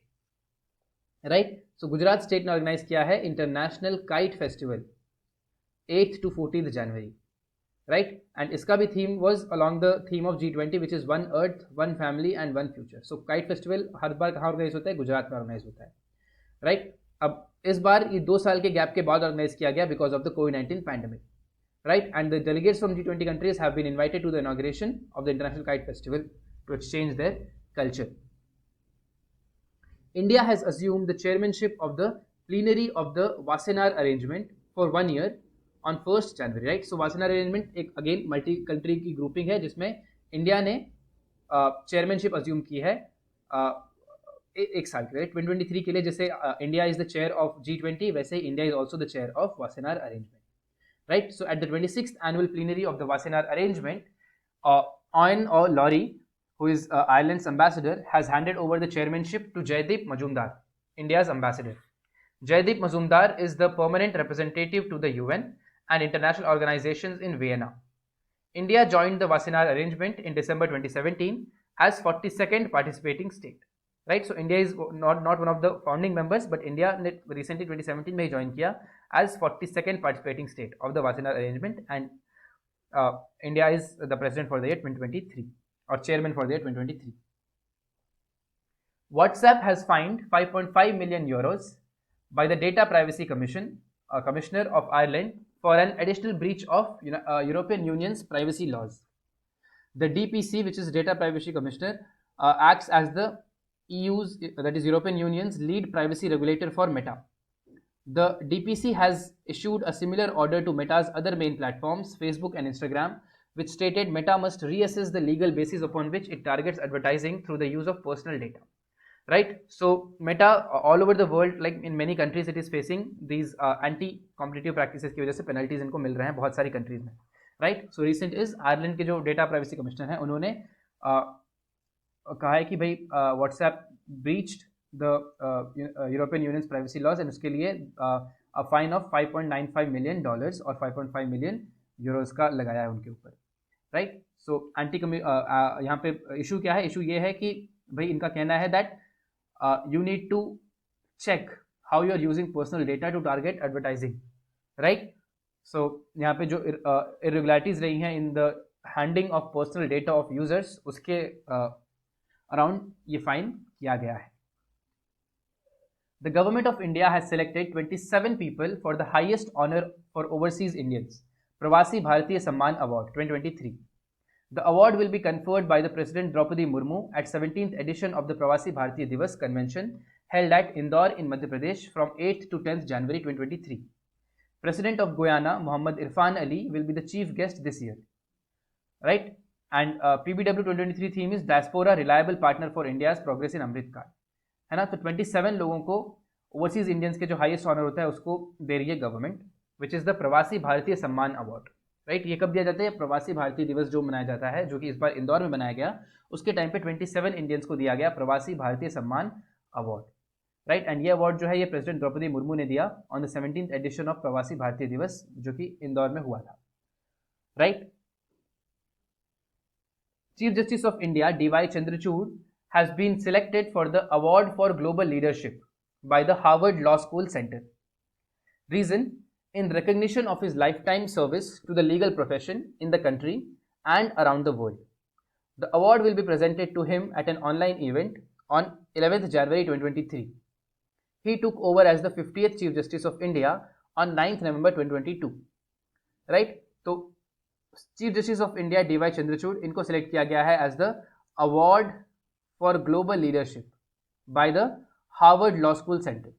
Right? So Gujarat state ने organize किया है International Kite Festival 8th to 14th January. Right? And इसका भी theme was along the theme of G20, which is One Earth, One Family and One Future. So Kite Festival हर बार कहाँ organize होता है? गुजरात में organize होता है. Right? अब इस बार ये 2 साल के गैप के बाद ऑर्गेनाइज किया गया बिकॉज ऑफ द कोविड-19 pandemic, right. And the delegates from G20 countries have been invited to the inauguration of the international kite festival to exchange their culture. India has assumed the chairmanship of the plenary of the Wassenaar Arrangement for 1 year on 1st January, right. So Wassenaar Arrangement एक again multi country की grouping है जिसमें India ने chairmanship assume की है एक साल के लिए 2023 के लिए। जैसे India is the chair of G20, वैसे ही India is also the chair of Wassenaar arrangement, right. So at the 26th annual plenary of the Wassenaar arrangement, Owen O'Laurie, who is Ireland's ambassador, has handed over the chairmanship to Jaideep Majumdar, India's ambassador. Jaideep Majumdar is the permanent representative to the UN and international organizations in Vienna. India joined the Wassenaar arrangement in December 2017 as 42nd participating state. Right, so India is not one of the founding members, but India ने recently 2017 में join किया as 42nd participating state of the Wassenaar arrangement, and India is the president for the year 2023 or chairman for the year 2023. WhatsApp has fined 5.5 million euros by the Data Privacy Commissioner of Ireland for an additional breach of European Union's privacy laws. The DPC, which is Data Privacy Commissioner, acts as the EU's, that is European Union's lead privacy regulator for Meta. The DPC has issued a similar order to Meta's other main platforms, Facebook and Instagram, which stated Meta must reassess the legal basis upon which it targets advertising through the use of personal data. Right? So Meta all over the world, like in many countries, it is facing these anti-competitive practices की वजह से penalties इनको मिल रहे हैं बहुत सारी countries में. Right? So recent is Ireland के जो data privacy commissioner हैं उन्होंने कहा है कि भाई WhatsApp breached the European Union's privacy laws and उसके लिए फाइन ऑफ $5.95 million और 5.5 million यूरोज का लगाया है उनके ऊपर, राइट। सो यहाँ पे इशू क्या है? इशू ये है कि भाई इनका कहना है that you need to check how you are using personal data to target advertising, right. So यहाँ पे जो इरेगुलरिटीज रही हैं in the handling of personal data of users, उसके अराउंड ये फाइन किया गया है। The government of India has selected 27 people for the highest honor for overseas Indians, Pravasi Bharatiya Samman Award 2023. The award will be conferred by the President Draupadi Murmu at 17th edition of the Pravasi Bharatiya Divas convention held at Indore in Madhya Pradesh from 8th to 10th January 2023. President of Guyana, Mohammad Irfan Ali, will be the chief guest this year, right? And PBW 2023 theme is Diaspora Reliable Partner for India's Progress in Amrit Kaal, है ना। तो 27 लोगों को overseas Indians के जो highest honour होता है उसको दे रही है गवर्नमेंट, विच इज़ द प्रवासी भारतीय सम्मान अवार्ड, राइट। ये कब दिया जाता है? प्रवासी भारतीय दिवस जो मनाया जाता है, जो कि इस बार इंदौर में मनाया गया, उसके टाइम पे 27 इंडियंस को दिया गया प्रवासी भारतीय सम्मान अवार्ड, राइट। एंड ये अवार्ड जो है ये प्रेसिडेंट द्रौपदी मुर्मू ने दिया on the 17th addition of प्रवासी भारतीय दिवस, जो कि इंदौर में हुआ था, right. Chief Justice of India D.Y. Chandrachud has been selected for the Award for Global Leadership by the Harvard Law School Center. Reason: in recognition of his lifetime service to the legal profession in the country and around the world. The award will be presented to him at an online event on 11th January 2023. He took over as the 50th Chief Justice of India on 9th November 2022. Right? तो chief justice of India D Y Chandrachud, इनको select किया गया है as the award for global leadership by the Harvard law school centre.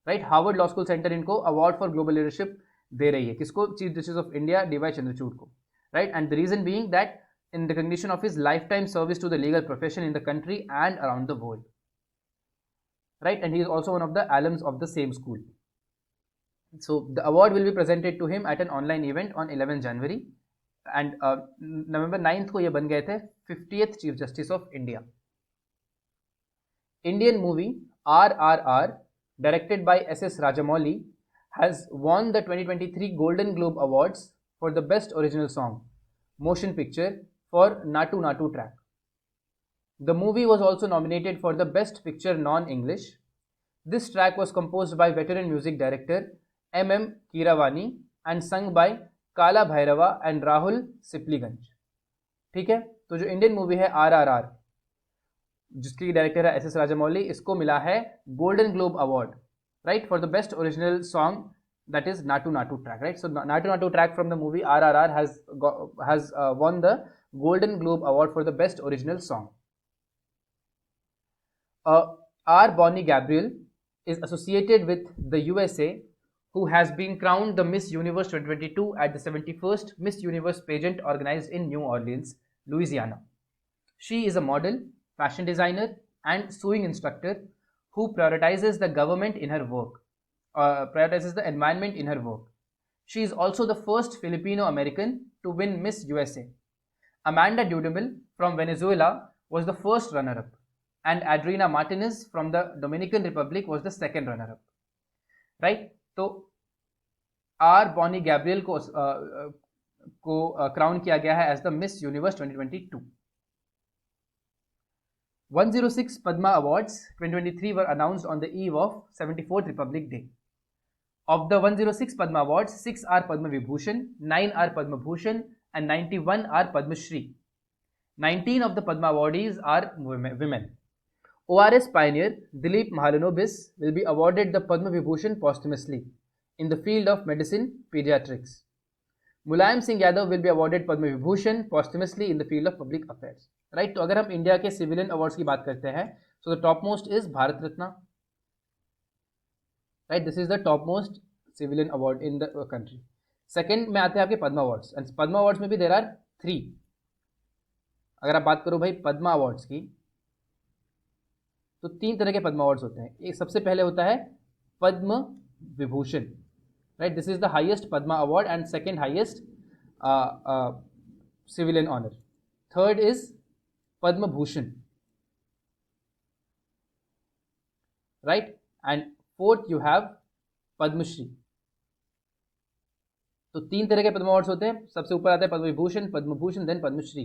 Right, Harvard law school centre इनको award for global leadership दे रही है. किसको? Chief justice of India D Y Chandrachud को. Right, and the reason being that in recognition of his lifetime service to the legal profession in the country and around the world. Right, and he is also one of the alums of the same school. So the award will be presented to him at an online event on 11 January and November 9th को ये बन गए थे 50th Chief Justice of India. Indian movie RRR, directed by S.S. Rajamouli, has won the 2023 Golden Globe Awards for the Best Original Song, Motion Picture for Natu Natu track. The movie was also nominated for the Best Picture Non-English. This track was composed by veteran music director M.M. Keeravani and sung by Kala Bhairava and Rahul Sipliganj. ठीक है, तो जो Indian movie है RRR, जिसकी director है S.S. Rajamouli, इसको मिला है golden globe award, right, for the best original song, that is Natu Natu track, right? So Natu Natu track from the movie RRR has won the Golden Globe Award for the best original song. R. Bonnie Gabriel is associated with the USA, who has been crowned the Miss Universe 2022 at the 71st Miss Universe pageant organized in New Orleans, Louisiana. She is a model, fashion designer, and sewing instructor who prioritizes the government in her work. Prioritizes the environment in her work. She is also the first Filipino-American to win Miss USA. Amanda Dudamel from Venezuela was the first runner-up, and Adriana Martinez from the Dominican Republic was the second runner-up. Right? तो R. Bonnie Gabriel को crown किया गया है as the Miss Universe 2022. 106 Padma Awards 2023 were announced on the eve of 74th Republic Day. Of the 106 Padma Awards, 6 are Padma Vibhushan, 9 are Padma Bhushan, and 91 are Padma Shri. 19 of the Padma awardees are women. ORS pioneer Dilip Mahalanobis will be awarded the Padma Vibhushan posthumously in the field of medicine pediatrics. Mulayam Singh Yadav will be awarded Padma Vibhushan posthumously in the field of public affairs. Right? तो अगर हम India के civilian awards की बात करते हैं, so the topmost is Bharat Ratna. Right? This is the topmost civilian award in the country. Second में आते हैं आपके Padma awards, and Padma awards में भी देर आर 3. अगर आप बात करो भाई पद्मा अवार्ड्स की, तो 3 तरह के पद्मा अवार्ड्स होते हैं. एक सबसे पहले होता है Padma Vibhushan. Right, this is the highest Padma award and second highest civilian honour. Third is Padma Bhushan. Right, and fourth you have Padma Shri. तो 3 तरह के पद्म अवार्ड्स होते हैं. सबसे ऊपर आता है पद्म विभूषण, पद्म भूषण, देन पद्मश्री.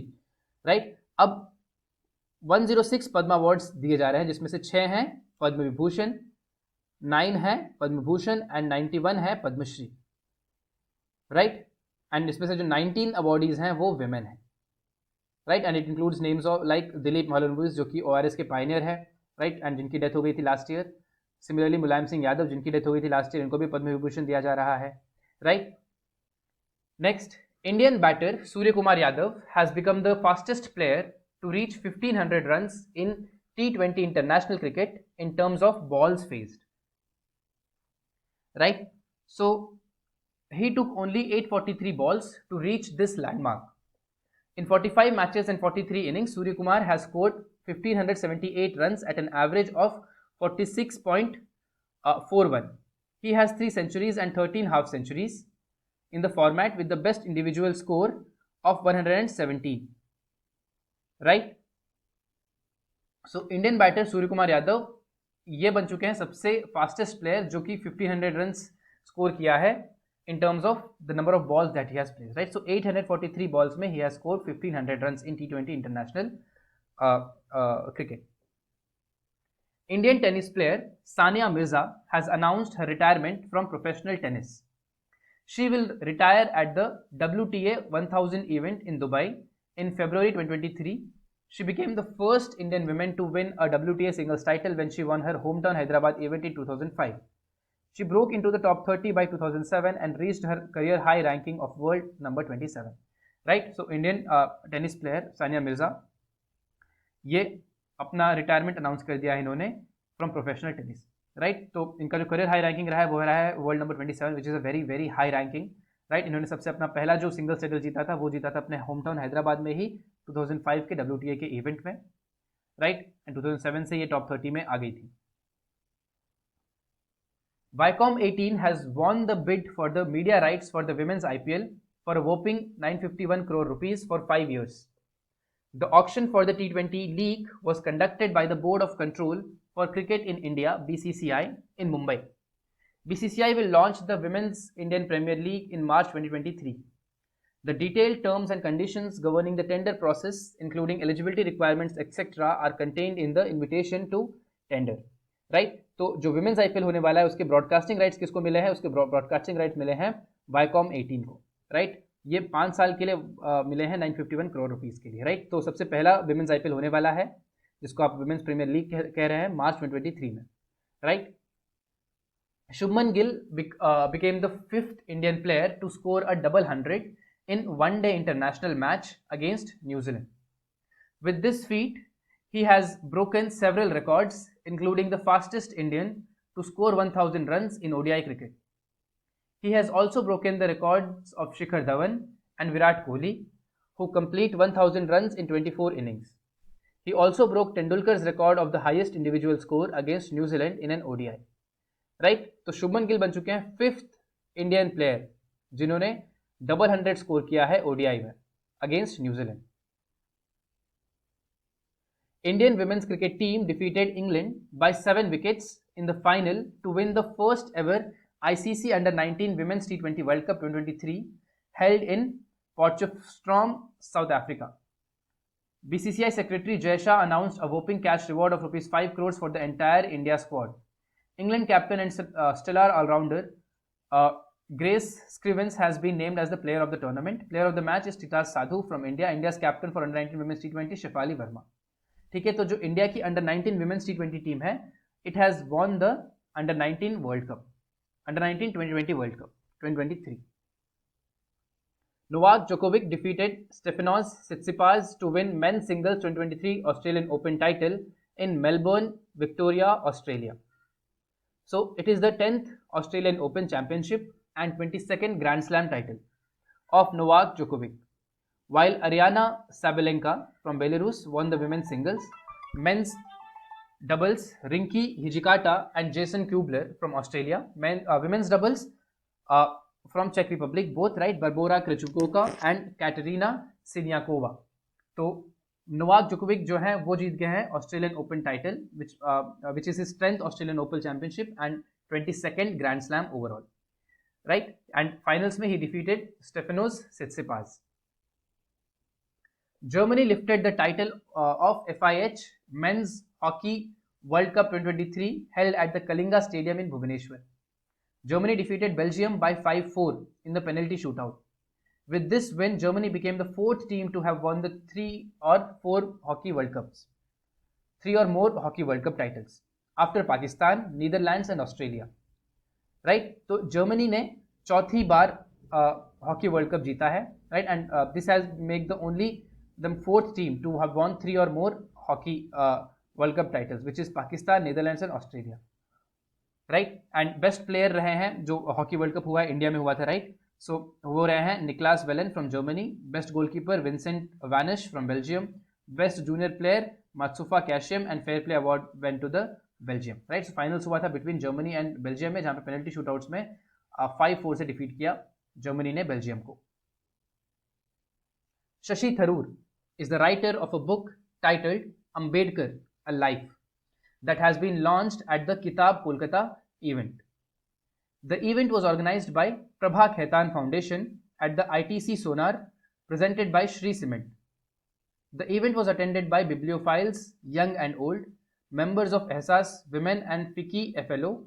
राइट, अब 106 पद्म अवार्ड्स दिए जा रहे हैं, जिसमें से 6 हैं पद्म विभूषण, 9 है पद्म भूषण एंड 91 है पद्मश्री. राइट, एंड इसमें से जो 19 अवार्डीज हैं वो विमेन है. Right, and it includes names of like Dilip Mahalanobis, जो कि ORS के पायनियर है. राइट, एंड जिनकी डेथ हो गई थी last year. Similarly Mulayam Singh Yadav, जिनकी डेथ हो गई थी लास्ट ईयर, इनको भी पद्म विभूषण दिया जा रहा है. Right, next, Indian batter Surya Kumar Yadav has become the fastest player to reach 1500 runs in T20 international cricket in terms of balls faced. Right, so he took only 843 balls to reach this landmark. In 45 matches and 43 innings, Surya Kumar has scored 1578 runs at an average of 46.41. He has 3 centuries and 13 half centuries in the format with the best individual score of 117. Right? So Indian batter Surya Kumar Yadav ये बन चुके हैं सबसे fastest player जो कि 1500 run score किया है in terms of the number of balls that he has played. Right? So 843 balls में he has scored 1500 runs in T20 international cricket. Indian tennis player Sania Mirza has announced her retirement from professional tennis. She will retire at the WTA 1000 event in Dubai in February 2023. She became the first Indian woman to win a WTA singles title when she won her hometown Hyderabad event in 2005. She broke into the top 30 by 2007 and reached her career high ranking of world number 27. Right? So Indian tennis player Sania Mirza, ये अपना retirement announce कर दिया है इन्होंने from professional tennis. Right, तो इनका जो career high ranking रहा है वो रहा है world number 27, which is a very very high ranking. Right, इन्होंने सबसे अपना पहला जो सिंगल टाइटल जीता था वो जीता था अपने होम टाउन हैदराबाद में ही 2005 के WTA के इवेंट में. राइट, एंड 2007 से ये टॉप 30 में आ गई थी. Viacom 18 has won the bid for the media rights for the women's IPL for a whopping 951 crore rupees for 5 years. The auction for the T20 league was conducted by the Board of Control for Cricket in India (BCCI) in Mumbai. BCCI will launch the Women's Indian Premier League in March 2023. The detailed terms and conditions governing the tender process, including eligibility requirements, etc., are contained in the invitation to tender. Right? तो जो women's IPL होने वाला है उसके broadcasting rights किसको मिले हैं? उसके ब्रॉडकास्टिंग राइट्स मिले हैं वाईकॉम 18 को. राइट, ये 5 साल के लिए मिले हैं 951 करोड़ रुपीस के लिए. राइट, तो सबसे पहला विमेंस आईपीएल होने वाला है जिसको आप विमेंस प्रीमियर लीग कह रहे हैं मार्च 2023 में. Right, Shubman Gill became the 5th Indian player to score a double 100 in one-day international match against New Zealand. With this feat, he has broken several records, including the fastest Indian to score 1000 runs in ODI cricket. He has also broken the records of Shikhar Dhawan and Virat Kohli, who complete 1000 runs in 24 innings. He also broke Tendulkar's record of the highest individual score against New Zealand in an ODI. Right? तो शुभमन गिल बन चुके हैं 5th Indian player जिन्होंने double 100 score किया है ODI में against New Zealand. Indian women's cricket team defeated England by 7 wickets in the final to win the first ever ICC Under-19 Women's T20 World Cup 2023 held in Potchefstroom, South Africa. BCCI Secretary Jay Shah announced a whopping cash reward of Rs 5 crores for the entire India squad. England captain and stellar all-rounder Grace Scrivens has been named as the player of the tournament. Player of the match is Titas Sadhu from India. India's captain for Under-19 Women's T20 Shefali Verma. ठीक है, तो जो India की Under-19 Women's T20 team है, it has won the Under-19 World Cup, Under-19 2020 World Cup 2023. Novak Djokovic defeated Stefanos Tsitsipas to win men's singles 2023 Australian Open title in Melbourne, Victoria, Australia. So it is the 10th Australian Open Championship and 22nd Grand Slam title of Novak Djokovic. While Ariana Sabalenka from Belarus won the women's singles, men's doubles Rinky Hijikata and Jason Kubler from Australia, women's doubles from Czech Republic, both right, Barbora Krejcikova and Katerina Siniakova. तो Novak Djokovic जो है वो जीत गए हैं Australian open title which is his 10th Australian Open Championship and 22nd Grand Slam overall. Right, and finals में he defeated Stefanos Tsitsipas. Germany lifted the title of FIH Men's Hockey World Cup 2023 held at the Kalinga Stadium in Bhubaneswar. Germany defeated Belgium by 5-4 in the penalty shootout. With this win, Germany became the 4th team to have won the 3 or 4 hockey World Cups, 3 or more hockey World Cup titles after Pakistan, Netherlands and Australia. Right? तो Germany ने चौथी बार hockey world cup जीता है. Right, and this has made the 4th team to have won 3 or more hockey World Cup titles, which is Pakistan, Netherlands and Australia. Right, and best player रहे हैं जो hockey world cup हुआ है India में हुआ था. Right, सो वो रहे हैं Niklas Wellen from Germany, best goalkeeper Vincent Vanasch from Belgium, best junior player मात्सुफा कैशियम and fair play award went to the Belgium. Right, so finals हुआ था बिटवीन जर्मनी एंड बेल्जियम में, जहाँ पे पेनल्टी शूटआउट्स में 5-4 से डिफीट किया जर्मनी ने बेल्जियम को. Shashi Tharoor is the writer of a book titled Ambedkar, A Life, that has been launched at the Kitab Kolkata event. The event was organized by Prabha Khaitan Foundation at the ITC Sonar, presented by Shri Cement. The event was attended by bibliophiles, young and old, members of Ehsas, women and FICCI FLO.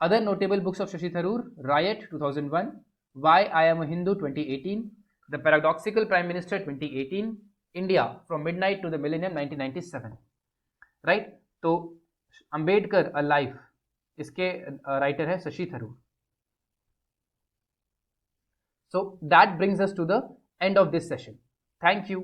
Other notable books of Shashi Tharoor: Riot 2001, Why I Am a Hindu 2018, The Paradoxical Prime Minister 2018, India from Midnight to the Millennium 1997. Right, तो Ambedkar a life, इसके writer है Shashi Tharoor. So that brings us to the end of this session. Thank you.